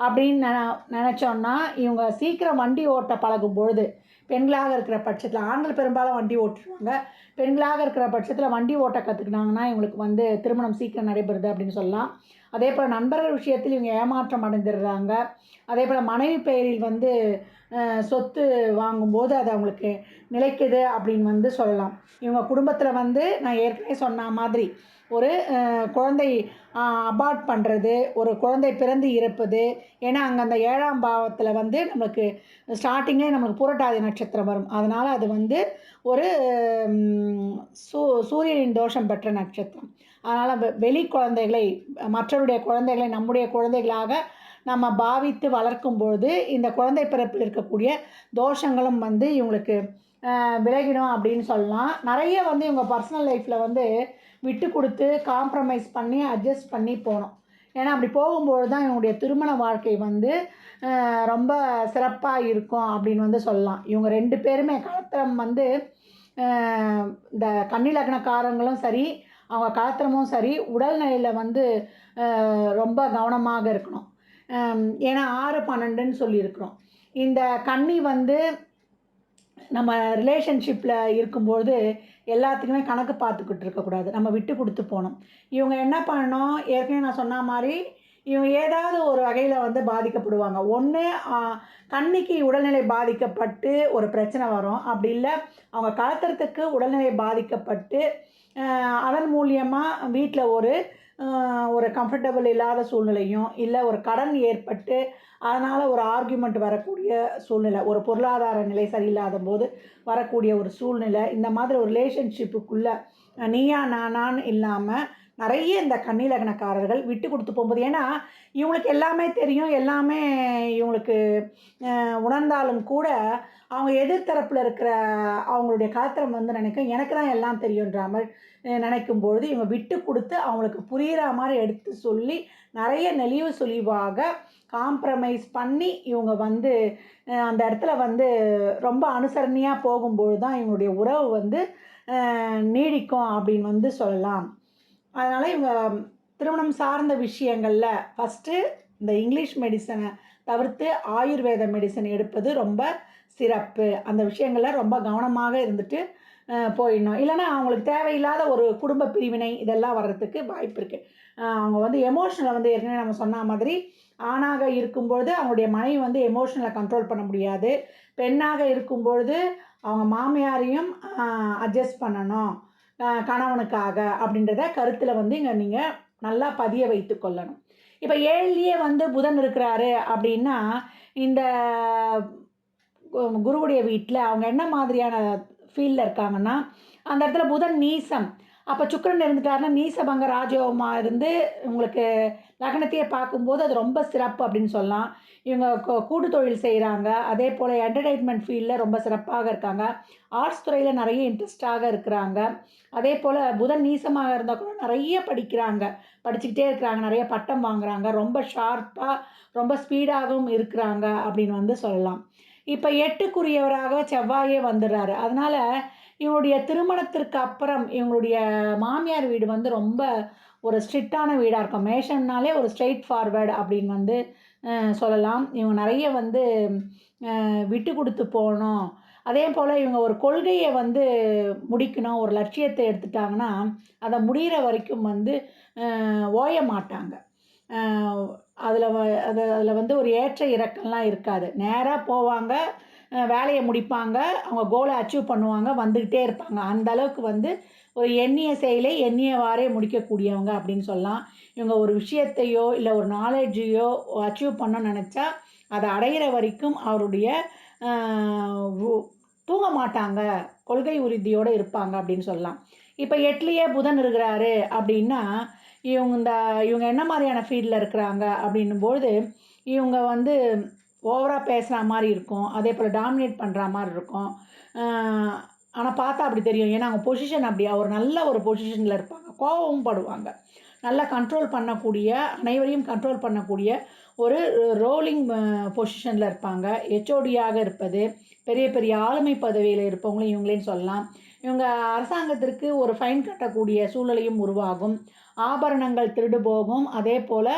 அப்படின்னு நினச்சோன்னா இவங்க சீக்கிரம் வண்டி ஓட்ட பழகும் பொழுது பெண்களாக இருக்கிற பட்சத்தில், ஆண்கள் பெரும்பாலும் வண்டி ஓட்டுவாங்க, பெண்களாக இருக்கிற பட்சத்தில் வண்டி ஓட்ட கற்றுக்கினாங்கன்னா இவங்களுக்கு வந்து திருமணம் சீக்கிரம் நடைபெறுது அப்படின்னு சொல்லலாம். அதே போல் நண்பர்கள் விஷயத்தில் இவங்க ஏமாற்றம் அடைந்துடுறாங்க. அதே போல் மனைவி பெயரில் வந்து சொத்து வாங்கும்போது அது அவங்களுக்கு நிலைக்குது அப்படின்னு வந்து சொல்லலாம். இவங்க குடும்பத்தில் வந்து நான் ஏற்கனவே சொன்ன மாதிரி ஒரு குழந்தை அபார்ட் பண்ணுறது, ஒரு குழந்தை பிறந்து இறப்பது. ஏன்னா அங்கே அந்த 7ஆம் பாவத்தில் வந்து நமக்கு ஸ்டார்டிங்கே நம்மளுக்கு புரட்டாதி நட்சத்திரம் வரும். அதனால் அது வந்து ஒரு சூரியனின் தோஷம் பெற்ற நட்சத்திரம். அதனால் வெளி குழந்தைகளை, மற்றவருடைய குழந்தைகளை நம்முடைய குழந்தைகளாக நம்ம பாவித்து வளர்க்கும் பொழுது இந்த குழந்தை பிறப்பில் இருக்கக்கூடிய தோஷங்களும் வந்து இவங்களுக்கு விலகிடும் அப்படின்னு சொல்லலாம். நிறைய வந்து இவங்க பர்சனல் லைஃப்பில் வந்து விட்டு கொடுத்து காம்ப்ரமைஸ் பண்ணி அட்ஜஸ்ட் பண்ணி போகணும். ஏன்னா அப்படி போகும்பொழுது தான் இவங்களுடைய திருமண வாழ்க்கை வந்து ரொம்ப சிறப்பாக இருக்கும் அப்படின்னு வந்து சொல்லலாம். இவங்க 2 பேருமே கலத்திரம் வந்து இந்த கன்னி லக்னக்காரங்களும் சரி, அவங்க கலத்திரமும் சரி, உடல்நிலையில் வந்து ரொம்ப கவனமாக இருக்கணும். ஏன்னா 6, 12ன்னு சொல்லியிருக்கிறோம். இந்த கன்னி வந்து நம்ம ரிலேஷன்ஷிப்பில் இருக்கும்போது எல்லாத்துக்குமே கணக்கு பார்த்துக்கிட்டு இருக்கக்கூடாது. நம்ம விட்டு கொடுத்து போகணும். இவங்க என்ன பண்ணணும், ஏற்கனவே நான் சொன்ன மாதிரி இவங்க ஏதாவது ஒரு வகையில் வந்து பாதிக்கப்படுவாங்க. ஒன்று கன்னிக்கு உடல்நிலை பாதிக்கப்பட்டு ஒரு பிரச்சனை வரும். அப்படி இல்லை அவங்க கலத்திரத்துக்கு உடல்நிலை பாதிக்கப்பட்டு அதன் மூலியமாக வீட்டில் ஒரு கம்ஃபர்டபுள் இல்லாத சூழ்நிலையும், இல்லை ஒரு கடன் ஏற்பட்டு அதனால் ஒரு ஆர்கியூமெண்ட் வரக்கூடிய சூழ்நிலை, ஒரு பொருளாதார நிலை சரியில்லாத போது வரக்கூடிய ஒரு சூழ்நிலை, இந்த மாதிரி ஒரு ரிலேஷன்ஷிப்புக்குள்ளே நீயா நானான்னு இல்லாமல் நிறைய இந்த கன்னி லக்னக்காரர்கள் விட்டு கொடுத்து போகும்போது, ஏன்னா இவங்களுக்கு எல்லாமே தெரியும், எல்லாமே இவங்களுக்கு உணர்ந்தாலும் கூட அவங்க எதிர்த்தரப்பில் இருக்கிற அவங்களுடைய கலத்திரம் வந்து நினைக்கும் எனக்கு தான் எல்லாம் தெரியுன்ற மாதிரி நினைக்கும்பொழுது இவங்க விட்டு கொடுத்து அவங்களுக்கு புரிகிற மாதிரி எடுத்து சொல்லி நிறைய நெளிவு சுழிவாக காம்ப்ரமைஸ் பண்ணி இவங்க வந்து அந்த இடத்துல வந்து ரொம்ப அனுசரணையாக போகும்பொழுது தான் இவங்களுடைய உறவு வந்து நீடிக்கும் அப்படின்னு வந்து சொல்லலாம். அதனால் இவங்க திருமணம் சார்ந்த விஷயங்களில் ஃபஸ்ட்டு இந்த இங்கிலீஷ் மெடிசனை தவிர்த்து ஆயுர்வேத மெடிசன் எடுப்பது ரொம்ப சிறப்பு. அந்த விஷயங்களில் ரொம்ப கவனமாக இருந்துட்டு போயிடணும். இல்லைன்னா அவங்களுக்கு தேவையில்லாத ஒரு குடும்ப பிரிவினை இதெல்லாம் வர்றதுக்கு வாய்ப்பு இருக்குது. அவங்க வந்து எமோஷனலை வந்து ஏற்கனவே நம்ம சொன்ன மாதிரி ஆணாக இருக்கும்பொழுது அவங்களுடைய மனைவி வந்து எமோஷனலை கண்ட்ரோல் பண்ண முடியாது. பெண்ணாக இருக்கும்பொழுது அவங்க மாமியாரையும் அட்ஜஸ்ட் பண்ணணும் கணவனுக்காக அப்படின்றத கருத்தில் வந்து இங்கே நீங்கள் நல்லா பதிய வைத்து கொள்ளணும். இப்போ 7லேயே வந்து புதன் இருக்கிறாரு அப்படின்னா இந்த குருவுடைய வீட்டில் அவங்க என்ன மாதிரியான ஃபீல்டில் இருக்காங்கன்னா, அந்த இடத்துல புதன் நீசம். அப்போ சுக்கிரன் இருந்துட்டாருன்னா நீசபங்க ராஜயோகமாக இருந்து உங்களுக்கு லக்னத்தையே பார்க்கும்போது அது ரொம்ப சிறப்பு அப்படின்னு சொல்லலாம். இவங்க கூட்டு தொழில் செய்கிறாங்க. அதே போல் என்டர்டெயின்மெண்ட் ஃபீல்டில் ரொம்ப சிறப்பாக இருக்காங்க. ஆர்ட்ஸ் துறையில் நிறைய இன்ட்ரெஸ்டாக இருக்கிறாங்க. அதே போல் புதன் நீசமாக இருந்தால் கூட நிறைய படிக்கிறாங்க, படிச்சுக்கிட்டே இருக்கிறாங்க, நிறைய பட்டம் வாங்குகிறாங்க, ரொம்ப ஷார்ப்பாக ரொம்ப ஸ்பீடாகவும் இருக்கிறாங்க அப்படின்னு வந்து சொல்லலாம். இப்போ 8க்குரியவராக செவ்வாயே வந்துடுறாரு. அதனால் இவங்களுடைய திருமணத்திற்கு அப்புறம் இவங்களுடைய மாமியார் வீடு வந்து ரொம்ப ஒரு ஸ்ட்ரிக்டான வீடாக இருக்கும். மேஷம்னாலே ஒரு ஸ்ட்ரெயிட் ஃபார்வேர்டு அப்படின்னு வந்து சொல்லலாம். இவங்க நிறைய வந்து விட்டு கொடுத்து போகணும். அதே போல் இவங்க ஒரு கொள்கையை வந்து முடிக்கணும், ஒரு லட்சியத்தை எடுத்துட்டாங்கன்னா அதை முடிகிற வரைக்கும் வந்து ஓய மாட்டாங்க. அதில் வந்து ஒரு ஏற்ற இறக்கம்லாம் இருக்காது. நேராக போவாங்க, வேலையை முடிப்பாங்க, அவங்க கோலை அச்சீவ் பண்ணுவாங்க, வந்துக்கிட்டே இருப்பாங்க. அந்த அளவுக்கு வந்து ஒரு எண்ணிய செயலை எண்ணியவாறே முடிக்கக்கூடியவங்க அப்படின்னு சொல்லலாம். இவங்க ஒரு விஷயத்தையோ இல்லை ஒரு நாலேஜையோ அச்சீவ் பண்ணணும்னு நினச்சா அதை அடைகிற வரைக்கும் அவருடைய தூங்க மாட்டாங்க, கொள்கை உறுதியோடு இருப்பாங்க அப்படின்னு சொல்லலாம். இப்போ 8லேயே புதன் இருக்கிறாரு அப்படின்னா இவங்க என்ன மாதிரியான ஃபீல்டில் இருக்கிறாங்க அப்படின்னும்போது இவங்க வந்து ஓவராக பேசுகிற மாதிரி இருக்கும். அதே போல் டாமினேட் பண்ணுற மாதிரி இருக்கும். ஆனால் பார்த்தா அப்படி தெரியும். ஏன்னா அவங்க பொசிஷன் அப்படி ஒரு நல்ல ஒரு பொசிஷனில் இருப்பாங்க. கோபமும் படுவாங்க. நல்லா கண்ட்ரோல் பண்ணக்கூடிய, அனைவரையும் கண்ட்ரோல் பண்ணக்கூடிய ஒரு ரோலிங் பொசிஷனில் இருப்பாங்க. ஹெச்ஓடியாக இருப்பது, பெரிய பெரிய ஆளுமை பதவியில் இருப்பவங்களும் இவங்களேன்னு சொல்லலாம். இவங்க அரசாங்கத்திற்கு ஒரு ஃபைன் கட்டக்கூடிய சூழ்நிலையும் உருவாகும். ஆபரணங்கள் திருடு போகும். அதே போல்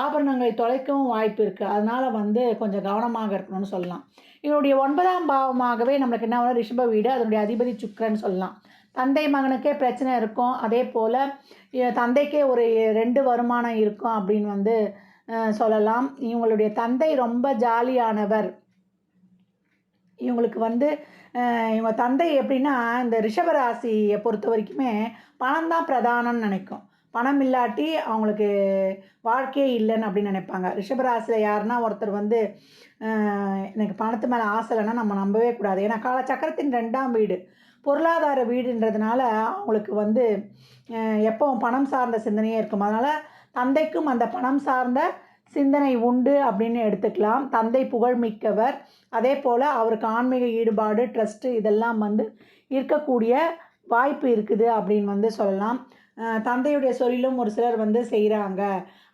ஆபரணங்களை தொலைக்கவும் வாய்ப்பு இருக்குது. அதனால் கொஞ்சம் கவனமாக இருக்கணும்னு சொல்லலாம். இதனுடைய 9ஆம் பாவமாகவே நம்மளுக்கு என்ன வரும்? ரிஷப வீடு. அதனுடைய அதிபதி சுக்கிரன் சொல்லலாம். தந்தை மகனுக்கே பிரச்சனை இருக்கும். அதே போல் தந்தைக்கே ஒரு 2 வருமானம் இருக்கும் அப்படின்னு சொல்லலாம். இவங்களுடைய தந்தை ரொம்ப ஜாலியானவர். இவங்களுக்கு இவங்க தந்தை எப்படின்னா, இந்த ரிஷபராசியை பொறுத்த வரைக்குமே பணம் தான் பிரதானம்னு நினைக்கும். பணம் இல்லாட்டி அவங்களுக்கு வாழ்க்கையே இல்லைன்னு அப்படின்னு நினைப்பாங்க. ரிஷபராசியில் யாருன்னா ஒருத்தர் எனக்கு பணத்து மேலே ஆசை இல்லைன்னா நம்ம நம்பவே கூடாது. ஏன்னா காலச்சக்கரத்தின் 2ஆம் வீடு பொருளாதார வீடுன்றதுனால அவங்களுக்கு எப்பவும் பணம் சார்ந்த சிந்தனையே இருக்கும். அதனால் தந்தைக்கும் அந்த பணம் சார்ந்த சிந்தனை உண்டு அப்படின்னு எடுத்துக்கலாம். தந்தை புகழ்மிக்கவர். அதே போல் அவருக்கு ஆன்மீக ஈடுபாடு, ட்ரஸ்ட்டு இதெல்லாம் இருக்கக்கூடிய வாய்ப்பு இருக்குது அப்படின்னு சொல்லலாம். தந்தையுடைய சொல்லிலும் ஒரு சிலர் செய்கிறாங்க.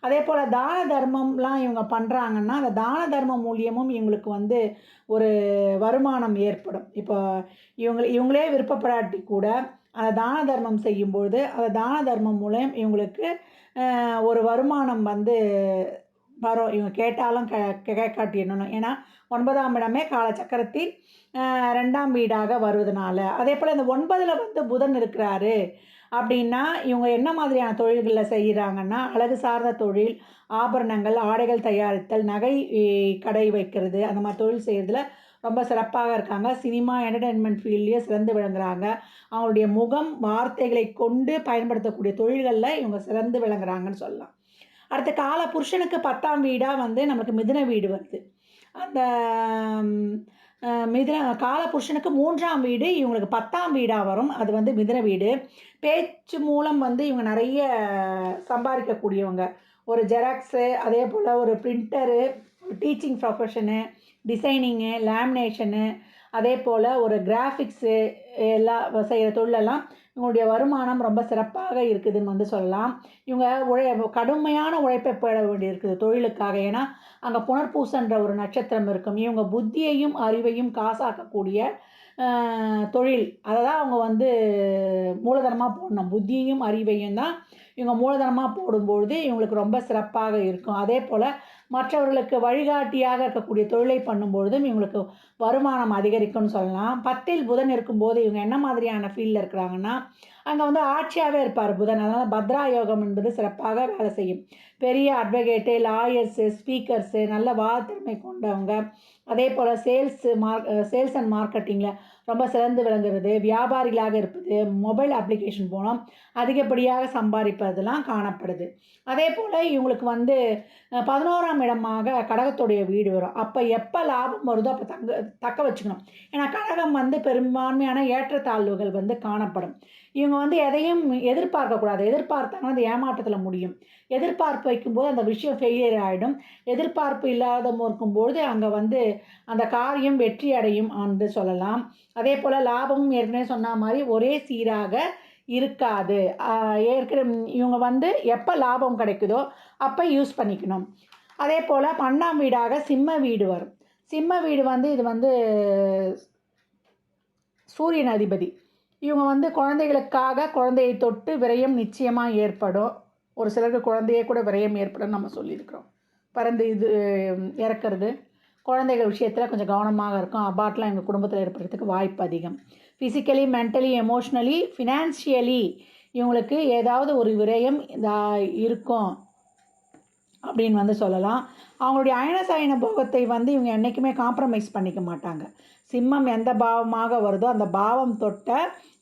அதே போல் தான தர்மம்லாம் இவங்க பண்ணுறாங்கன்னா, அந்த தான தர்மம் மூலியமும் இவங்களுக்கு ஒரு வருமானம் ஏற்படும். இப்போ இவங்களே விருப்பப்படாட்டி கூட அந்த தான தர்மம் செய்யும்பொழுது, அந்த தான தர்மம் மூலம் இவங்களுக்கு ஒரு வருமானம் வரும். இவங்க கேட்டாலும் கேட்காட்டி என்னணும். ஏன்னா 9ஆம் இடமே காலச்சக்கரத்தின் 2ஆம் வீடாக வருவதனால. அதே போல் இந்த 9ல் புதன் இருக்கிறாரு அப்படின்னா, இவங்க என்ன மாதிரியான தொழில்களில் செய்கிறாங்கன்னா, அழகு சார்ந்த தொழில், ஆபரணங்கள், ஆடைகள் தயாரித்தல், நகை கடை வைக்கிறது, அந்த மாதிரி தொழில் செய்கிறதுல ரொம்ப சிறப்பாக இருக்காங்க. சினிமா, என்டர்டெயின்மெண்ட் ஃபீல்ட்லேயே சிறந்து விளங்குறாங்க. அவங்களுடைய முகம், வார்த்தைகளை கொண்டு பயன்படுத்தக்கூடிய தொழில்களில் இவங்க சிறந்து விளங்குறாங்கன்னு சொல்லலாம். அடுத்த கால புருஷனுக்கு 10ஆம் வீடாக நமக்கு மிதுன வீடு வருது. அந்த கால புருஷனுக்கு 3ஆம் வீடு இவங்களுக்கு 10ஆம் வீடாக வரும். அது மிதுன வீடு. பேச்சு மூலம் இவங்க நிறைய சம்பாதிக்கக்கூடியவங்க. ஒரு ஜெராக்ஸு, அதே போல் ஒரு printer, teaching profession, designing, lamination, அதே போல் ஒரு கிராஃபிக்ஸு எல்லாம் செய்கிற தொழிலெல்லாம் இவங்களுடைய வருமானம் ரொம்ப சிறப்பாக இருக்குதுன்னு சொல்லலாம். இவங்க கடுமையான உழைப்பை போட வேண்டியிருக்குது தொழிலுக்காக. ஏன்னா அங்கே புனர்பூசன்ற ஒரு நட்சத்திரம் இருக்கும். இவங்க புத்தியையும் அறிவையும் காசாக்கக்கூடிய தொழில். அதை தான் அவங்க மூலதனமாக போடணும். புத்தியையும் அறிவையும் தான் இவங்க மூலதனமாக போடும்பொழுது இவங்களுக்கு ரொம்ப சிறப்பாக இருக்கும். அதே போல் மற்றவர்களுக்கு வழிகாட்டியாக இருக்கக்கூடிய தொழிலை பண்ணும்பொழுதும் இவங்களுக்கு வருமானம் அதிகரிக்கும்னு சொல்லலாம். 10ல் புதன் இருக்கும்போது இவங்க என்ன மாதிரியான ஃபீல்டில் இருக்கிறாங்கன்னா, அங்கே ஆட்சியாகவே இருப்பார் புதன். அதனால் பத்ரா யோகம் என்பது சிறப்பாக வேலை செய்யும். பெரிய அட்வொகேட்டு, லாயர்ஸு, ஸ்பீக்கர்ஸு, நல்ல வாதத்திறமை கொண்டவங்க, அதே போல் சேல்ஸ் அண்ட் மார்க்கெட்டிங்கில் ரொம்ப சிறந்து விளங்குறது, வியாபாரிகளாக இருப்பது, மொபைல் அப்ளிகேஷன் மூலம் அதிகப்படியாக சம்பாதிப்பதெல்லாம் காணப்படுது. அதே போல் இவங்களுக்கு 11ஆம் இடமாக கடகத்துடைய வீடு வரும். அப்போ எப்போ லாபம் வருதோ அப்போ தக்க வச்சுக்கணும். ஏன்னா கடகம் பெரும்பான்மையான ஏற்றத்தாழ்வுகள் காணப்படும். இவங்க எதையும் எதிர்பார்க்கக்கூடாது. எதிர்பார்த்தாங்கன்னா அது ஏமாற்றத்தில் முடியும். எதிர்பார்ப்பு வைக்கும்போது அந்த விஷயம் ஃபெயிலியர் ஆகிடும். எதிர்பார்ப்பு இல்லாத இருக்கும்போது அங்கே அந்த காரியம் வெற்றி அடையும் என்று சொல்லலாம். அதே போல் லாபமும் ஏற்கனவே சொன்ன மாதிரி ஒரே சீராக இருக்காது. இவங்க எப்போ லாபம் கிடைக்குதோ அப்போ யூஸ் பண்ணிக்கணும். அதே போல் 12ஆம் வீடாக சிம்ம வீடு வரும். சிம்ம வீடு இது சூரியன் அதிபதி. இவங்க குழந்தைகளுக்காக குழந்தையை தொட்டு விரயம் நிச்சயமாக ஏற்படும். ஒரு சிலருக்கு குழந்தையே கூட விரயம் ஏற்படும் நம்ம சொல்லியிருக்கிறோம். பிறந்து இறக்கிறது, குழந்தைகள் விஷயத்தில் கொஞ்சம் கவனமாக இருக்கும். அபார்ட்லாம் எங்கள் குடும்பத்தில் ஏற்படுறதுக்கு வாய்ப்பு அதிகம். ஃபிசிக்கலி, மென்டலி, எமோஷ்னலி, ஃபினான்ஷியலி இவங்களுக்கு ஏதாவது ஒரு விரயம் இருக்கும் அப்படின்னு சொல்லலாம். அவங்களுடைய அயனசயன போகத்தை இவங்க என்றைக்குமே காம்ப்ரமைஸ் பண்ணிக்க மாட்டாங்க. சிம்மம் எந்த பாவமாக வருதோ அந்த பாவம் தொட்ட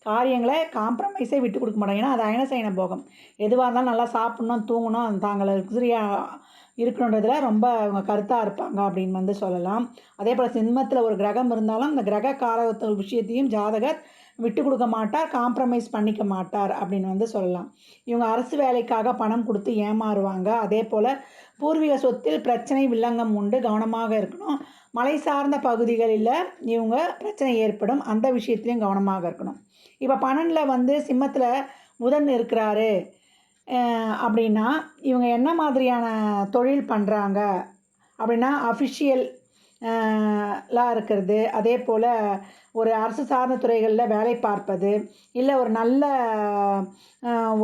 காரியங்களை காம்ப்ரமைஸே விட்டு கொடுக்க மாட்டாங்க. ஏன்னா அது அயனசயன போகம். எதுவாக இருந்தாலும் நல்லா சாப்பிட்ணும், தூங்கணும், தாங்களை லக்ஸரியாக இருக்கணுன்றதுல ரொம்ப அவங்க கருத்தாக இருப்பாங்க அப்படின்னு சொல்லலாம். அதே போல் சிம்மத்தில் ஒரு கிரகம் இருந்தாலும் அந்த கிரக காரகத்தல் விஷயத்தையும் ஜாதகர் விட்டு கொடுக்க மாட்டார், காம்ப்ரமைஸ் பண்ணிக்க மாட்டார் அப்படின்னு சொல்லலாம். இவங்க அரசு வேலைக்காக பணம் கொடுத்து ஏமாறுவாங்க. அதே போல் பூர்வீக சொத்தில் பிரச்சனை, வில்லங்கம் உண்டு, கவனமாக இருக்கணும். மலை சார்ந்த பகுதிகளில் இவங்க பிரச்சனை ஏற்படும். அந்த விஷயத்துலையும் கவனமாக இருக்கணும். இப்போ 12ல் வந்து சிம்மத்தில் புதன் இருக்கிறாரு அப்படின்னா இவங்க என்ன மாதிரியான தொழில் பண்ணுறாங்க அப்படின்னா அஃபிஷியல் இருக்கிறது, அதே போல் ஒரு அரசு சார்ந்த துறைகளில் வேலை பார்ப்பது, இல்லை ஒரு நல்ல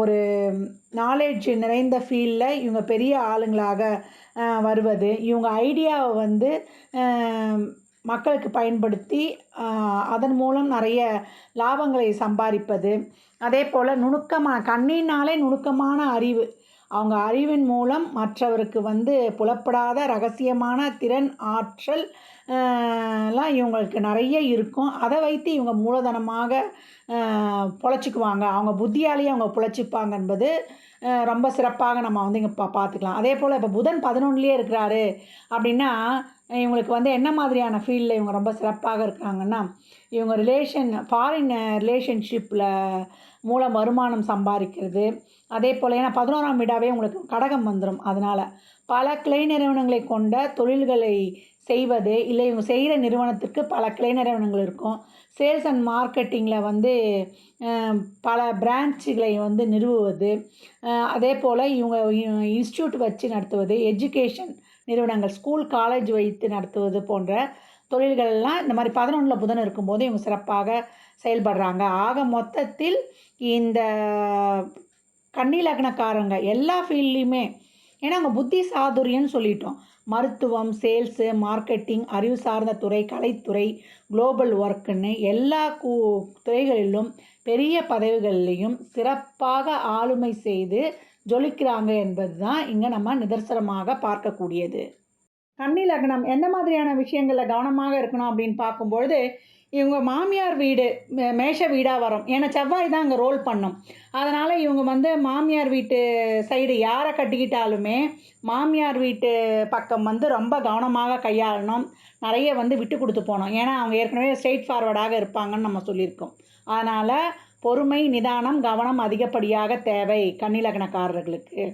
ஒரு நாலேஜ் நிறைந்த ஃபீல்டில் இவங்க பெரிய ஆளுங்களாக வருவது, இவங்க ஐடியாவை வந்து மக்களுக்கு பயன்படுத்தி அதன் மூலம் நிறைய லாபங்களை சம்பாதிப்பது, அதே போல் கண்ணினாலே நுணுக்கமான அறிவு, அவங்க அறிவின் மூலம் மற்றவருக்கு வந்து புலப்படாத ரகசியமான திறன் ஆற்றல் எல்லாம் இவங்களுக்கு நிறைய இருக்கும். அதை வைத்து இவங்க மூலதனமாக பொழைச்சிக்குவாங்க. அவங்க புத்தியாலேயே அவங்க பொழைச்சிப்பாங்க என்பது ரொம்ப சிறப்பாக நம்ம வந்து இங்கே பார்த்துக்கலாம். அதே போல் இப்போ புதன் 11லேயே இருக்கிறாரு அப்படின்னா இவங்களுக்கு வந்து என்ன மாதிரியான ஃபீல்டில் இவங்க ரொம்ப சிறப்பாக இருக்காங்கன்னா இவங்க ஃபாரின் ரிலேஷன்ஷிப்பில் மூலம் வருமானம் சம்பாதிக்கிறது, அதே போல் ஏன்னா 11ஆம் வீடாகவே உங்களுக்கு கடகம் வந்துடும். அதனால் பல கிளை நிறுவனங்களை கொண்ட தொழில்களை செய்வது, இல்லை இவங்க செய்கிற நிறுவனத்துக்கு பல கிளை நிறுவனங்கள் இருக்கும். சேல்ஸ் அண்ட் மார்க்கெட்டிங்கில் வந்து பல பிரான்ச்சுகளை வந்து நிறுவுவது, அதே போல் இவங்க இன்ஸ்டியூட் வச்சு நடத்துவது, எஜுகேஷன் நிறுவனங்கள் ஸ்கூல் காலேஜ் வைத்து நடத்துவது போன்ற தொழில்கள்லாம் இந்த மாதிரி 11ல் புதன் இருக்கும்போது இவங்க சிறப்பாக செயல்படுறாங்க. ஆக மொத்தத்தில் இந்த கன்னி லக்னக்காரங்க எல்லா ஃபீல்ட்லேயுமே, ஏன்னா அவங்க புத்தி சாதுரியன்னு சொல்லிட்டோம், மருத்துவம், சேல்ஸு, மார்க்கெட்டிங், அறிவு சார்ந்த துறை, கலைத்துறை, குளோபல் ஒர்க்குன்னு எல்லா துறைகளிலும் பெரிய பதவிகள்லையும் சிறப்பாக ஆளுமை செய்து ஜொலிக்கிறாங்க என்பது தான் இங்கே நம்ம நிதர்சனமாக பார்க்கக்கூடியது. கன்னி லக்னம் எந்த மாதிரியான விஷயங்களில் கவனமாக இருக்கணும் அப்படின்னு பார்க்கும்பொழுது இவங்க மாமியார் வீடு மேஷ வீடாக வரும். ஏன்னா செவ்வாய் தான் அங்கே ரோல் பண்ணும். அதனால் இவங்க வந்து மாமியார் வீட்டு சைடு யாரை கட்டிக்கிட்டாலுமே மாமியார் வீட்டு பக்கம் வந்து ரொம்ப கவனமாக கையாளணும், நிறைய வந்து விட்டு கொடுத்து போகணும். ஏன்னா அவங்க ஏற்கனவே ஸ்ட்ரெயிட் ஃபார்வர்டாக இருப்பாங்கன்னு நம்ம சொல்லியிருக்கோம். அதனால் பொறுமை, நிதானம், கவனம் அதிகப்படியாக தேவை கன்னி லக்னக்காரர்களுக்கு.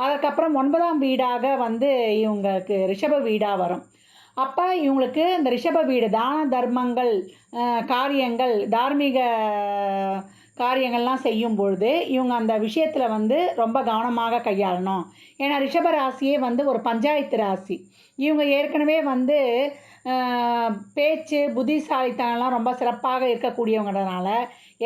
அதுக்கப்புறம் 9ஆம் வீடாக வந்து இவங்களுக்கு ரிஷப வீடாக வரும். அப்போ இவங்களுக்கு இந்த ரிஷப வீடு தான தர்மங்கள் காரியங்கள் தார்மீக காரியங்கள்லாம் செய்யும் பொழுது இவங்க அந்த விஷயத்தில் வந்து ரொம்ப கவனமாக கையாளணும். ஏன்னா ரிஷப ராசியே வந்து ஒரு பஞ்சாயத்து ராசி. இவங்க ஏற்கனவே வந்து பேச்சு, புத்திசாலித்தனம்லாம் ரொம்ப சிறப்பாக இருக்கக்கூடியவங்கிறதுனால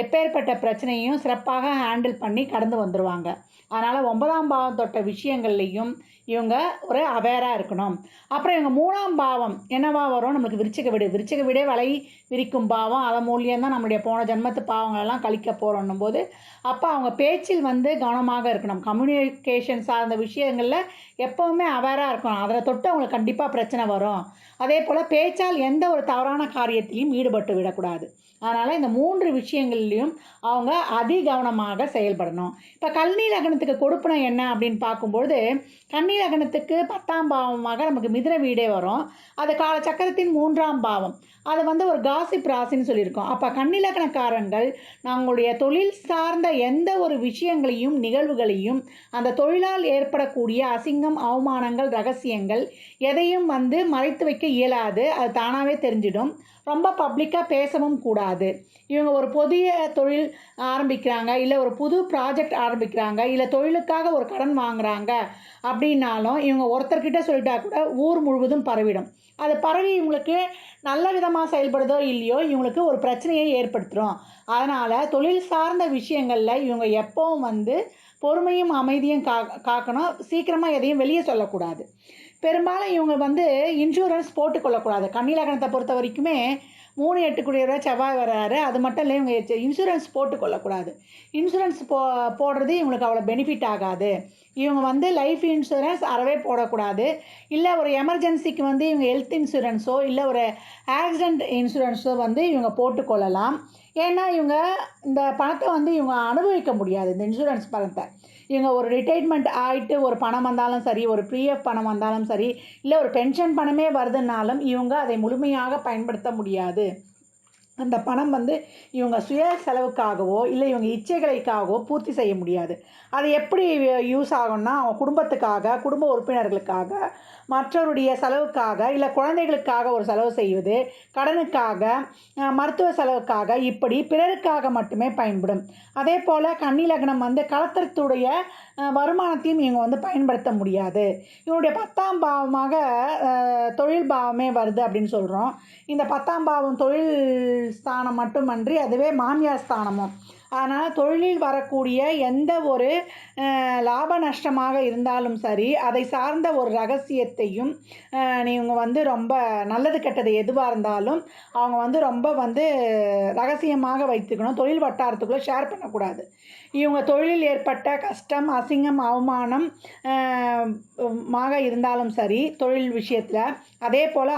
எப்பேற்பட்ட பிரச்சனையும் சிறப்பாக ஹேண்டில் பண்ணி கடந்து வந்துடுவாங்க. அதனால் 9ஆம் பாவம் தொட்ட விஷயங்கள்லேயும் இவங்க ஒரு அவேராக இருக்கணும். அப்புறம் இவங்க 3ஆம் பாவம் என்னவா வரும், நம்மளுக்கு விருச்சிக வீடே வலை விரிக்கும் பாவம். அதன் மூலியம்தான் நம்மளுடைய போன ஜென்மத்து பாவங்களெல்லாம் கழிக்க போகிறோன்னும் போது அப்போ அவங்க பேச்சில் வந்து கவனமாக இருக்கணும். கம்யூனிகேஷன் சார்ந்த விஷயங்களில் எப்போவுமே அவேராக இருக்கணும். அதில் தொட்டு அவங்களுக்கு கண்டிப்பாக பிரச்சனை வரும். அதே போல் பேச்சால் எந்த ஒரு தவறான காரியத்திலையும் ஈடுபட்டு விடக்கூடாது. அதனால் இந்த 3 விஷயங்கள்லையும் அவங்க அதிகவனமாக செயல்படணும். இப்போ கன்னி லக்னத்துக்கு கொடுப்பனம் என்ன அப்படின்னு பார்க்கும்பொழுது கன்னி லக்னத்துக்கு 10ஆம் பாவமாக நமக்கு மிதுன வீடே வரும். அது காலச்சக்கரத்தின் 3ஆம் பாவம். அது வந்து ஒரு காசிப் ராசின்னு சொல்லியிருக்கோம். அப்போ கன்னி லக்னக்காரங்கள் நம்மளுடைய தொழில் சார்ந்த எந்த ஒரு விஷயங்களையும் நிகழ்வுகளையும் அந்த தொழிலால் ஏற்படக்கூடிய அசிங்கம், அவமானங்கள், ரகசியங்கள் எதையும் வந்து மறைத்து வைக்க இயலாது. அது தானாகவே தெரிஞ்சிடும். ரொம்ப பப்ளிக்காக பேசவும் கூடாது. இவங்க ஒரு புதிய தொழில் ஆரம்பிக்கிறாங்க, இல்லை ஒரு புது ப்ராஜெக்ட் ஆரம்பிக்கிறாங்க, இல்லை தொழிலுக்காக ஒரு கடன் வாங்குகிறாங்க அப்படின்னாலும் இவங்க ஒருத்தர்கிட்ட சொல்லிட்டா கூட ஊர் முழுவதும் பரவிடும். அது பரவி இவங்களுக்கு நல்ல விதமாக செயல்படுதோ இல்லையோ இவங்களுக்கு ஒரு பிரச்சனையை ஏற்படுத்துகிறோம். அதனால் தொழில் சார்ந்த விஷயங்களில் இவங்க எப்போவும் வந்து பொறுமையும் அமைதியும் காக்கணும். சீக்கிரமாக எதையும் வெளியே சொல்லக்கூடாது. பெரும்பாலும் இவங்க வந்து இன்சூரன்ஸ் போட்டுக்கொள்ளக்கூடாது. கன்னி லக்னத்தை பொறுத்த வரைக்குமே 3-8 செவ்வாய் வராரு. அது மட்டும் இல்லை, இவங்க இன்சூரன்ஸ் போட்டுக்கொள்ளக்கூடாது. இன்சூரன்ஸ் போடுறது இவங்களுக்கு அவ்வளோ பெனிஃபிட் ஆகாது. இவங்க வந்து லைஃப் இன்சூரன்ஸ் அறவே போடக்கூடாது. இல்லை ஒரு எமர்ஜென்சிக்கு வந்து இவங்க ஹெல்த் இன்சூரன்ஸோ இல்லை ஒரு ஆக்சிடெண்ட் இன்சூரன்ஸோ வந்து இவங்க போட்டுக்கொள்ளலாம். ஏன்னா இவங்க இந்த பணத்தை வந்து இவங்க அனுபவிக்க முடியாது. இந்த இன்சூரன்ஸ் பணத்தை இவங்க ஒரு ரிட்டைர்மெண்ட் ஆகிட்டு ஒரு பணம் வந்தாலும் சரி, ஒரு பிஎஃப் பணம் வந்தாலும் சரி, இல்லை ஒரு பென்ஷன் பணமே வருதுன்னாலும் இவங்க அதை முழுமையாக பயன்படுத்த முடியாது. அந்த பணம் வந்து இவங்க சுய செலவுக்காகவோ இல்லை இவங்க இச்சைகளுக்காகவோ பூர்த்தி செய்ய முடியாது. அது எப்படி யூஸ் ஆகும்னா அவங்க குடும்பத்துக்காக, குடும்ப உறுப்பினர்களுக்காக, மற்றவருடைய செலவுக்காக இல்லை குழந்தைகளுக்காக ஒரு செலவு செய்வது, கடனுக்காக, மருத்துவ செலவுக்காக, இப்படி பிறருக்காக மட்டுமே பயன்படும். அதே போல் கன்னி லக்னம் வந்து கலத்திரத்துடைய வருமானத்தையும் இவங்க வந்து பயன்படுத்த முடியாது. இவனுடைய 10ஆம் பாவமாக தொழில் பாவமே வருது அப்படின்னு சொல்கிறோம். இந்த 10ஆம் பாவம் தொழில் ஸ்தானம் மட்டுமன்றி அதுவே மாமியார் ஸ்தானமும். அதனால் தொழிலில் வரக்கூடிய எந்த ஒரு லாப நஷ்டமாக இருந்தாலும் சரி, அதை சார்ந்த ஒரு ரகசியத்தையும் இவங்க வந்து ரொம்ப நல்லது கெட்டது எதுவாக இருந்தாலும் அவங்க வந்து ரொம்ப வந்து ரகசியமாக வைத்துக்கணும். தொழில் வட்டாரத்துக்குள்ளே ஷேர் பண்ணக்கூடாது. இவங்க தொழிலில் ஏற்பட்ட கஷ்டம், அசிங்கம், அவமானம் மாக இருந்தாலும் சரி தொழில் விஷயத்தில், அதே போல்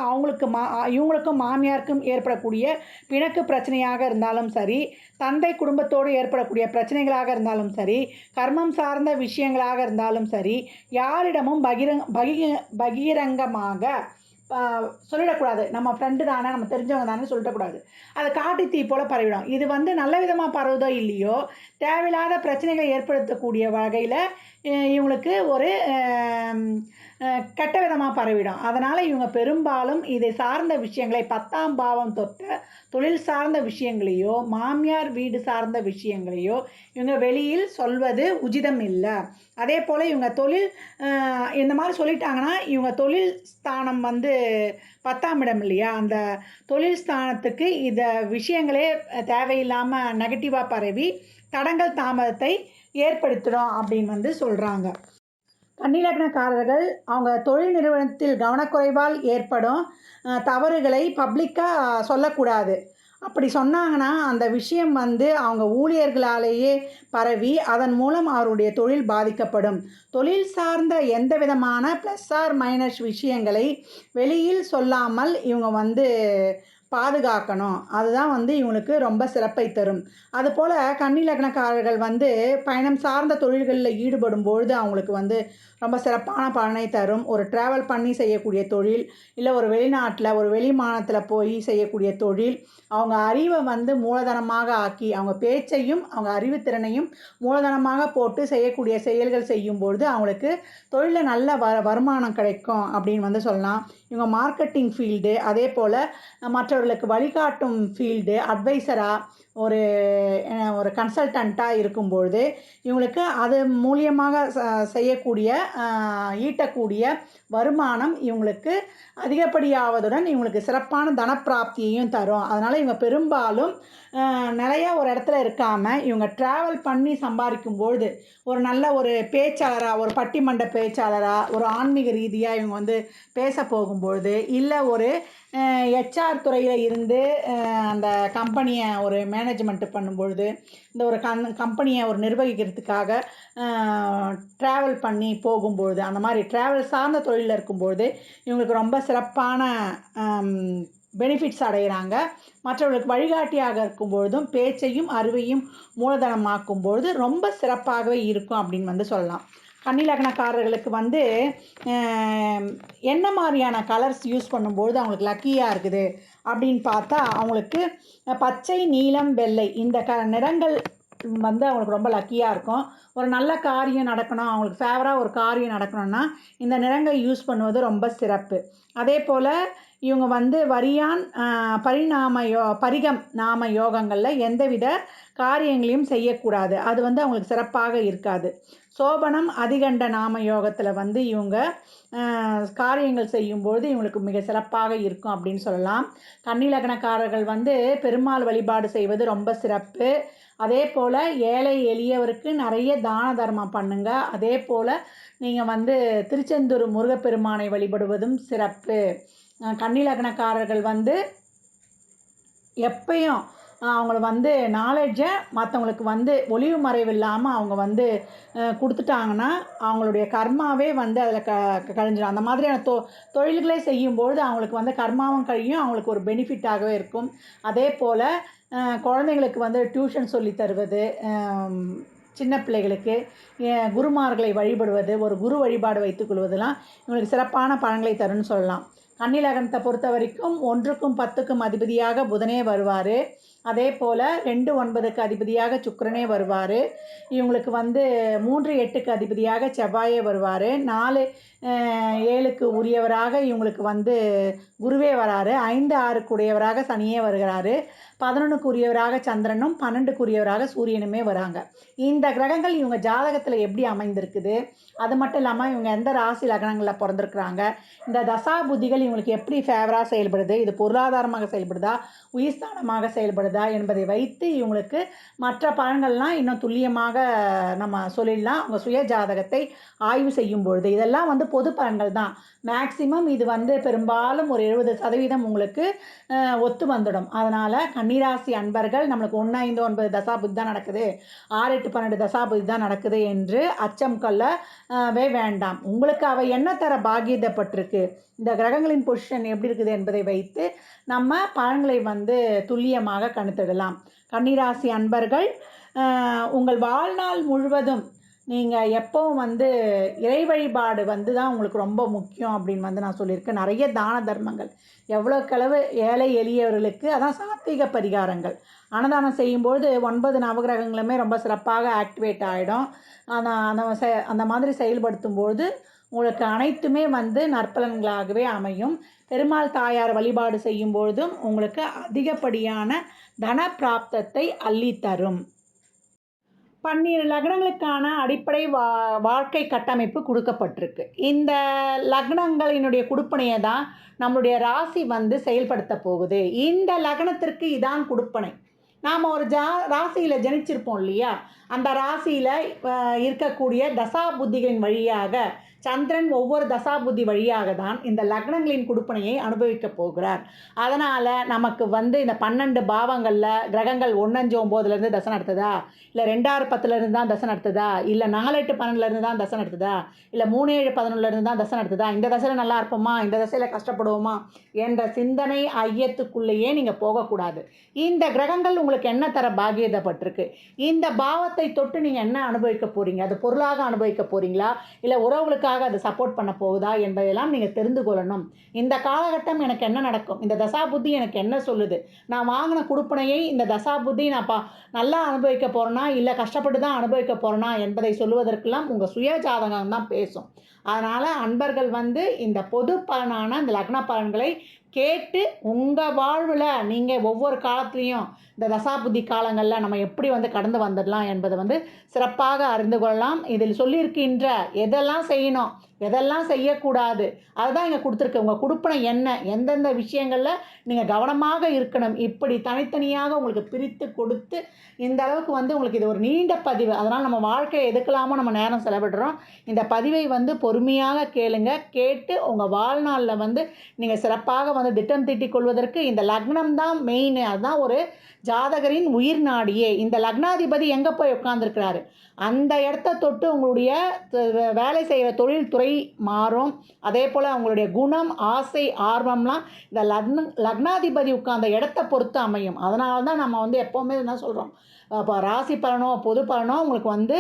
இவங்களுக்கும் மாமியாருக்கும் ஏற்படக்கூடிய பிணக்கு பிரச்சனையாக இருந்தாலும் சரி, தந்தை குடும்பத்தோடு ஏற்படக்கூடிய பிரச்சனைகளாக இருந்தாலும் சரி, கர்மம் சார்ந்த விஷயங்களாக இருந்தாலும் சரி, யாரிடமும் பகிரங்கமாக சொல்லிடக்கூடாது. நம்ம ஃப்ரெண்டு தானே, நம்ம தெரிஞ்சவங்க தானே சொல்லிடக்கூடாது. அதை காட்டி தீ போல் பரவிடும். இது வந்து நல்ல விதமாக பரவுதோ இல்லையோ, தேவையில்லாத பிரச்சனைகளை ஏற்படுத்தக்கூடிய வகையில் இவங்களுக்கு ஒரு கெட்ட விதமாக பரவிடும். அதனால் இவங்க பெரும்பாலும் இதை சார்ந்த விஷயங்களை 10ஆம் பாவம் தொட்ட தொழில் சார்ந்த விஷயங்களையோ மாமியார் வீடு சார்ந்த விஷயங்களையோ இவங்க வெளியில் சொல்வது உச்சிதம் இல்லை. அதே போல் இவங்க தொழில் இந்த மாதிரி சொல்லிட்டாங்கன்னா இவங்க தொழில் ஸ்தானம் வந்து 10ஆம் இடம் இல்லையா, அந்த தொழில் ஸ்தானத்துக்கு இந்த விஷயங்களே தேவையில்லாமல் நெகட்டிவாக பரவி தடங்கல் தாமதத்தை ஏற்படுத்திடும் அப்படின்னு வந்து சொல்கிறாங்க. கன்னி லக்னக்காரர்கள் அவங்க தொழில் நிறுவனத்தில் கவனக்குறைவால் ஏற்படும் தவறுகளை பப்ளிக்காக சொல்லக்கூடாது. அப்படி சொன்னாங்கன்னா அந்த விஷயம் வந்து அவங்க ஊழியர்களாலேயே பரவி அதன் மூலம் அவருடைய தொழில் பாதிக்கப்படும். தொழில் சார்ந்த எந்த விதமான ப்ளஸ் ஆர் மைனஸ் விஷயங்களை வெளியில் சொல்லாமல் இவங்க வந்து பாதுகாக்கணும். அதுதான் வந்து இவங்களுக்கு ரொம்ப சிறப்பை தரும். அதுபோல் கன்னி லக்னக்காரர்கள் வந்து பயணம் சார்ந்த தொழில்களில் ஈடுபடும் பொழுது அவங்களுக்கு வந்து ரொம்ப சிறப்பான பலனை தரும். ஒரு ட்ராவல் பண்ணி செய்யக்கூடிய தொழில், இல்லை ஒரு வெளிநாட்டில் ஒரு வெளி மாநிலத்தில் போய் செய்யக்கூடிய தொழில், அவங்க அறிவை வந்து மூலதனமாக ஆக்கி அவங்க பேச்சையும் அவங்க அறிவுத்திறனையும் மூலதனமாக போட்டு செய்யக்கூடிய செயல்கள் செய்யும்பொழுது அவங்களுக்கு தொழிலில் நல்ல வருமானம் கிடைக்கும் அப்படின்னு வந்து சொல்லலாம். இவங்க மார்க்கெட்டிங் ஃபீல்டு, அதே போல் மற்றவர்களுக்கு வழிகாட்டும் ஃபீல்டு, அட்வைசராக ஒரு கன்சல்டண்ட்டாக இருக்கும்பொழுது இவங்களுக்கு அது மூலியமாக செய்யக்கூடிய ஈட்டக்கூடிய வருமானம் இவங்களுக்கு அதிகப்படியாவதுடன் இவங்களுக்கு சிறப்பான தனப்பிராப்தியையும் தரும். அதனால் இவங்க பெரும்பாலும் நிறையா ஒரு இடத்துல இருக்காமல் இவங்க ட்ராவல் பண்ணி சம்பாதிக்கும்பொழுது ஒரு நல்ல ஒரு பேச்சாளராக, ஒரு பட்டிமன்ற பேச்சாளராக, ஒரு ஆன்மீக ரீதியாக இவங்க வந்து பேச போகும்பொழுது, இல்லை ஒரு ஹெச்ஆர் துறையில் இருந்து அந்த கம்பெனியை ஒரு மேனேஜ்மெண்ட்டு பண்ணும்பொழுது, இந்த ஒரு கம்பெனியை ஒரு நிர்வகிக்கிறதுக்காக ட்ராவல் பண்ணி போகும்பொழுது, அந்த மாதிரி ட்ராவல் சார்ந்த தொழிலில் இருக்கும்பொழுது இவங்களுக்கு ரொம்ப சிறப்பான பெனிஃபிட்ஸ் அடைகிறாங்க. மற்றவர்களுக்கு வழிகாட்டியாக இருக்கும்பொழுதும் பேச்சையும் அறிவையும் மூலதனமாக்கும்பொழுது ரொம்ப சிறப்பாகவே இருக்கும் அப்படின்னு வந்து சொல்லலாம். கன்னி லக்னக்காரர்களுக்கு வந்து என்ன மாதிரியான கலர்ஸ் யூஸ் பண்ணும்பொழுது அவங்களுக்கு லக்கியாக இருக்குது அப்படின்னு பார்த்தா, அவங்களுக்கு பச்சை, நீலம், வெள்ளை இந்த நிறங்கள் வந்து அவங்களுக்கு ரொம்ப லக்கியாக இருக்கும். ஒரு நல்ல காரியம் நடக்கணும், அவங்களுக்கு ஃபேவராக ஒரு காரியம் நடக்கணும்னா இந்த நிறங்கள் யூஸ் பண்ணுவது ரொம்ப சிறப்பு. அதே போல் இவங்க வந்து வரியான் பரிகம் நாம யோகங்களில் எந்தவித காரியங்களையும் செய்யக்கூடாது. அது வந்து அவங்களுக்கு சிறப்பாக இருக்காது. சோபனம் அதிகண்ட நாம யோகத்தில் வந்து இவங்க காரியங்கள் செய்யும்போது இவங்களுக்கு மிக சிறப்பாக இருக்கும் அப்படின்னு சொல்லலாம். கன்னி லக்னக்காரர்கள் வந்து பெருமாள் வழிபாடு செய்வது ரொம்ப சிறப்பு. அதே போல் ஏழை எளியவருக்கு நிறைய தான தர்மம் பண்ணுங்க. அதே போல் நீங்கள் வந்து திருச்செந்தூர் முருகப்பெருமானை வழிபடுவதும் சிறப்பு. கன்னி லக்னக்காரர்கள் வந்து எப்பயும் அவங்கள வந்து நாலேஜை மற்றவங்களுக்கு வந்து ஒளிவு மறைவு இல்லாமல் அவங்க வந்து கொடுத்துட்டாங்கன்னா அவங்களுடைய கர்மாவே வந்து அதில் கழிஞ்சிடும். அந்த மாதிரியான தொழில்களே செய்யும்பொழுது அவங்களுக்கு வந்து கர்மாவும் கழியும், அவங்களுக்கு ஒரு பெனிஃபிட்டாகவே இருக்கும். அதே போல் குழந்தைங்களுக்கு வந்து டியூஷன் சொல்லி தருவது, சின்ன பிள்ளைகளுக்கு குருமார்களை வழிபடுவது, ஒரு குரு வழிபாடு வைத்துக்கொள்வதெல்லாம் இவங்களுக்கு சிறப்பான பலன்களை தரும்னு சொல்லலாம். கன்னி லக்னத்தை பொறுத்த வரைக்கும் 1க்கும் 10க்கும் அதிபதியாக புதனே வருவார். அதே போல் 2 9க்கு அதிபதியாக சுக்கிரனே வருவார். இவங்களுக்கு வந்து 3 8க்கு அதிபதியாக செவ்வாயே வருவார். 4 7க்கு உரியவராக இவங்களுக்கு வந்து குருவே வராரு. 5 6க்கு உடையவராக சனியே வருகிறாரு. 11க்கு உரியவராக சந்திரனும் 12க்கு உரியவராக சூரியனுமே வராங்க. இந்த கிரகங்கள் இவங்க ஜாதகத்தில் எப்படி அமைந்திருக்குது, அது மட்டும் இல்லாமல் இவங்க எந்த ராசி லக்னங்களில் பிறந்திருக்கிறாங்க, இந்த தசா புத்திகள் இவங்களுக்கு எப்படி ஃபேவராக செயல்படுது, இது பொருளாதாரமாக செயல்படுதா, உயிர்ஸ்தானமாக செயல்படுதா என்பதை வைத்து இவங்களுக்கு மற்ற பலன்கள்லாம் இன்னும் துல்லியமாக நம்ம சொல்லிடலாம். அவங்க சுய ஜாதகத்தை ஆய்வு செய்யும் பொழுது இதெல்லாம் வந்து பொது பலன்கள் தான். மேக்சிமம் இது வந்து பெரும்பாலும் ஒரு 70% உங்களுக்கு ஒத்து வந்துடும். அதனால் கன்னிராசி அன்பர்கள் நம்மளுக்கு 1 5 9 தசாபுத்தி தான் நடக்குது, 6 8 12 தசாபுத்தி தான் நடக்குது என்று அச்சம் கொள்ளவே வேண்டாம். உங்களுக்கு அவை என்ன தர பாக்கியப்பட்டிருக்கு, இந்த கிரகங்களின் பொசிஷன் எப்படி இருக்குது என்பதை வைத்து நம்ம பலன்களை வந்து துல்லியமாக கணித்திடலாம். கன்னிராசி அன்பர்கள் உங்கள் வாழ்நாள் முழுவதும் நீங்கள் எப்போவும் வந்து இறை வழிபாடு வந்து தான் உங்களுக்கு ரொம்ப முக்கியம் அப்படின்னு வந்து நான் சொல்லியிருக்கேன். நிறைய தான தர்மங்கள், எவ்வளோக்களவு ஏழை எளியவர்களுக்கு, அதான் சாத்வீக பரிகாரங்கள். அன்னதானம் செய்யும்போது 9 நவகிரகங்களுமே ரொம்ப சிறப்பாக ஆக்டிவேட் ஆகிடும். அந்த மாதிரி செயல்படுத்தும்போது உங்களுக்கு அனைத்துமே வந்து நற்பலன்களாகவே அமையும். பெருமாள் தாயார் வழிபாடு செய்யும்பொழுதும் உங்களுக்கு அதிகப்படியான தன பிராப்தத்தை அள்ளித்தரும். 12 லக்னங்களுக்கான அடிப்படை வாழ்க்கை கட்டமைப்பு கொடுக்கப்பட்டிருக்கு. இந்த லக்னங்களினுடைய குடுப்பனையை தான் நம்மளுடைய ராசி வந்து செயல்படுத்த போகுது. இந்த லக்னத்திற்கு இதான் குடுப்பனை. நாம் ஒரு ராசியில் ஜனிச்சிருப்போம் இல்லையா, அந்த ராசியில் இருக்கக்கூடிய தசா புத்திகளின் வழியாக சந்திரன் ஒவ்வொரு தசாபுத்தி வழியாக தான் இந்த லக்னங்களின் குடுப்பனையை அனுபவிக்க போகிறார். அதனால் நமக்கு வந்து இந்த 12 பாவங்களில் கிரகங்கள் 1 5 9லேருந்து தசை நடத்துதா, இல்லை 2 6 10லேருந்து தான் தசை நடத்துதா, இல்லை 4 8 12லேருந்து தான் தசை நடத்துதா, இல்லை 3 7 11லேருந்து தான் தசை நடத்துதா, இந்த தசையில் நல்லா இருப்போமா, இந்த தசையில் கஷ்டப்படுவோமா என்ற சிந்தனை ஐயத்துக்குள்ளேயே நீங்கள் போகக்கூடாது. இந்த கிரகங்கள் உங்களுக்கு என்ன தர பாக்கியப்பட்டிருக்கு, இந்த பாவத்தை தொட்டு நீங்கள் என்ன அனுபவிக்க போகிறீங்க, அது பொருளாக அனுபவிக்க போகிறீங்களா, இல்லை உறவுகளுக்காக அது சப்போர்ட் பண்ண போகுதா என்பதெல்லாம் நீங்கள் தெரிந்து கொள்ளணும். இந்த காலகட்டம் எனக்கு என்ன நடக்கும், இந்த தசாபுத்தி எனக்கு என்ன சொல்லுது, நான் வாங்கின குடுப்பனையை இந்த தசாபுத்தி நான் நல்லா அனுபவிக்க போகிறேன்னா இல்லை கஷ்டப்பட்டு தான் அனுபவிக்க போகிறேன்னா என்பதை சொல்லுவதற்கெல்லாம் உங்கள் சுய ஜாதகம் தான் பேசும். அதனால் அன்பர்கள் வந்து இந்த பொது பலனான இந்த லக்ன பலன்களை கேட்டு உங்கள் வாழ்வில் நீங்கள் ஒவ்வொரு காலத்துலேயும் இந்த தசாபுத்தி காலங்களில் நம்ம எப்படி வந்து கடந்து வந்துடலாம் என்பதை வந்து சிறப்பாக அறிந்து கொள்ளலாம். இதில் சொல்லியிருக்கின்ற எதெல்லாம் செய்யணும் எதெல்லாம் செய்யக்கூடாது அதுதான் இங்கே கொடுத்துருக்கு. உங்கள் குடுப்பனை என்ன, எந்தெந்த விஷயங்களில் நீங்கள் கவனமாக இருக்கணும், இப்படி தனித்தனியாக உங்களுக்கு பிரித்து கொடுத்து இந்த அளவுக்கு வந்து உங்களுக்கு இது ஒரு நீண்ட பதிவு. அதனால் நம்ம வாழ்க்கையை எதுக்கலாமோ நம்ம நேரம் செலவிடுறோம். இந்த பதிவை வந்து பொறுமையாக கேளுங்க. கேட்டு உங்கள் வாழ்நாளில் வந்து நீங்கள் சிறப்பாக வந்து திட்டம் தீட்டிக் கொள்வதற்கு இந்த லக்னம் தான் மெயின். அதுதான் ஒரு ஜாதகரின் உயிர் நாடியே. இந்த லக்னாதிபதி எங்கே போய் உட்கார்ந்துருக்கிறாரு, அந்த இடத்த தொட்டு உங்களுடைய வேலை செய்கிற தொழில்துறை மாறும். அதே போல் அவங்களுடைய குணம், ஆசை, ஆர்வம்லாம் இந்த லக்னாதிபதி உட்கார்ந்த இடத்த பொறுத்து அமையும். அதனால தான் நம்ம வந்து எப்போவுமே என்ன சொல்கிறோம், இப்போ ராசி பலனோ பொது பலனோ உங்களுக்கு வந்து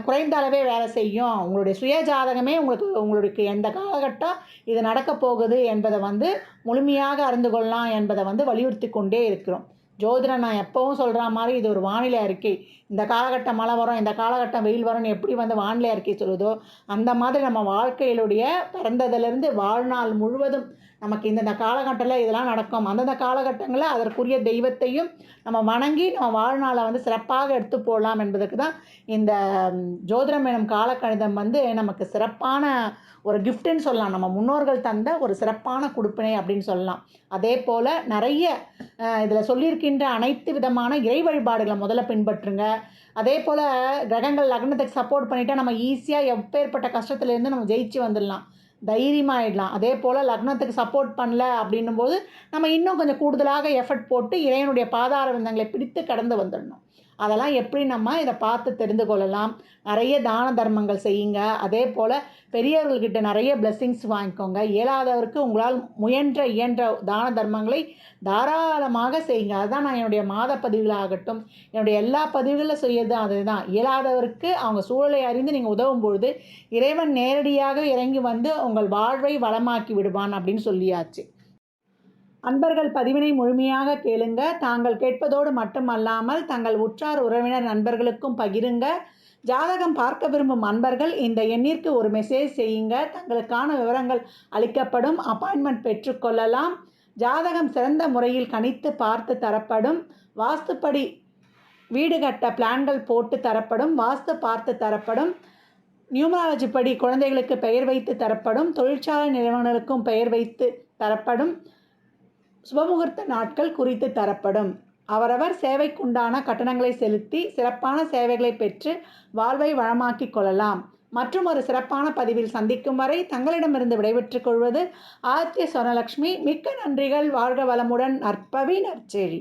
குறைந்த அளவே வேலை செய்யும். உங்களுடைய சுய ஜாதகமே உங்களுக்கு எந்த காலகட்டம் இது நடக்க போகுது என்பதை வந்து முழுமையாக அறிந்து கொள்ளலாம் என்பதை வந்து வலியுறுத்தி கொண்டே இருக்கிறோம். ஜோதிடம் நான் எப்போவும் சொல்கிற மாதிரி இது ஒரு வானிலை அறிக்கை. இந்த காலகட்டம் மழை வரும், இந்த காலகட்டம் வெயில் வரும்னு எப்படி வந்து வானிலை அறிக்கை சொல்லுதோ அந்த மாதிரி நம்ம வாழ்க்கையிலுடைய பிறந்ததுலேருந்து வாழ்நாள் முழுவதும் நமக்கு இந்தந்த காலகட்டத்தில் இதெல்லாம் நடக்கும். அந்தந்த காலகட்டங்களில் அதற்குரிய தெய்வத்தையும் நம்ம வணங்கி நம்ம வாழ்நாளை வந்து சிறப்பாக எடுத்து போடலாம் என்பதற்கு தான் இந்த ஜோதிடம் எனும் காலக்கணிதம் வந்து நமக்கு சிறப்பான ஒரு கிஃப்ட்டுன்னு சொல்லலாம். நம்ம முன்னோர்கள் தந்த ஒரு சிறப்பான கொடுப்பினை அப்படின்னு சொல்லலாம். அதே போல் நிறைய இதில் சொல்லியிருக்கின்ற அனைத்து விதமான இறை வழிபாடுகளை முதல்ல பின்பற்றுங்க. அதே போல் கிரகங்கள் லக்னத்துக்கு சப்போர்ட் பண்ணிவிட்டால் நம்ம ஈஸியாக எப்பேற்பட்ட கஷ்டத்துலேருந்து நம்ம ஜெயிச்சு வந்துடலாம், தைரியமாகிடலாம். அதே போல் லக்னத்துக்கு சப்போர்ட் பண்ணல அப்படின்னும் போது நம்ம இன்னும் கொஞ்சம் கூடுதலாக எஃபர்ட் போட்டு இறைவனுடைய பாதார விந்தங்களை பிடித்து கடந்து வந்துடணும். அதெல்லாம் எப்படி நம்ம இதை பார்த்து தெரிந்து கொள்ளலாம். நிறைய தான தர்மங்கள் செய்யுங்க. அதே போல் பெரியவர்கள்கிட்ட நிறைய பிளெஸ்ஸிங்ஸ் வாங்கிக்கோங்க. இயலாதவருக்கு உங்களால் இயன்ற தான தர்மங்களை தாராளமாக செய்யுங்க. அதுதான் நான் என்னுடைய மாத பதிவுகளாகட்டும் என்னுடைய எல்லா பதிவுகளில் செய்யறது அதுதான். இயலாதவருக்கு அவங்க சூழலை அறிந்து நீங்கள் உதவும் பொழுது இறைவன் நேரடியாக இறங்கி வந்து உங்கள் வாழ்வை வளமாக்கி விடுவான் அப்படின்னு சொல்லியாச்சு. அன்பர்கள் பதிவினை முழுமையாக கேளுங்க. தாங்கள் கேட்பதோடு மட்டுமல்லாமல் தங்கள் உற்றார் உறவினர் நண்பர்களுக்கும் பகிருங்க. ஜாதகம் பார்க்க விரும்பும் அன்பர்கள் இந்த எண்ணிற்கு ஒரு மெசேஜ் செய்யுங்க. தங்களுக்கான விவரங்கள் அளிக்கப்படும். அப்பாயின்மெண்ட் பெற்றுக்கொள்ளலாம். ஜாதகம் சிறந்த முறையில் கணித்து பார்த்து தரப்படும். வாஸ்துப்படி வீடு கட்ட பிளான்கள் போட்டு தரப்படும். வாஸ்து பார்த்து தரப்படும். நியூமராலஜி படி குழந்தைகளுக்கு பெயர் வைத்து தரப்படும். தொழிற்சாலை நிறுவனங்களுக்கும் பெயர் வைத்து தரப்படும். சுபமுகூர்த்த நாட்கள் குறித்து தரப்படும். அவரவர் சேவைக்குண்டான கட்டணங்களை செலுத்தி சிறப்பான சேவைகளை பெற்று வாழ்வை வளமாக்கிக் கொள்ளலாம். மற்றும் ஒரு சிறப்பான பதிவில் சந்திக்கும் வரை தங்களிடமிருந்து விடைபெற்றுக் கொள்வது ஆதித்ய சொர்ணலக்ஷ்மி. மிக்க நன்றிகள். வாழ்க வளமுடன். நற்பவி நற்செழி.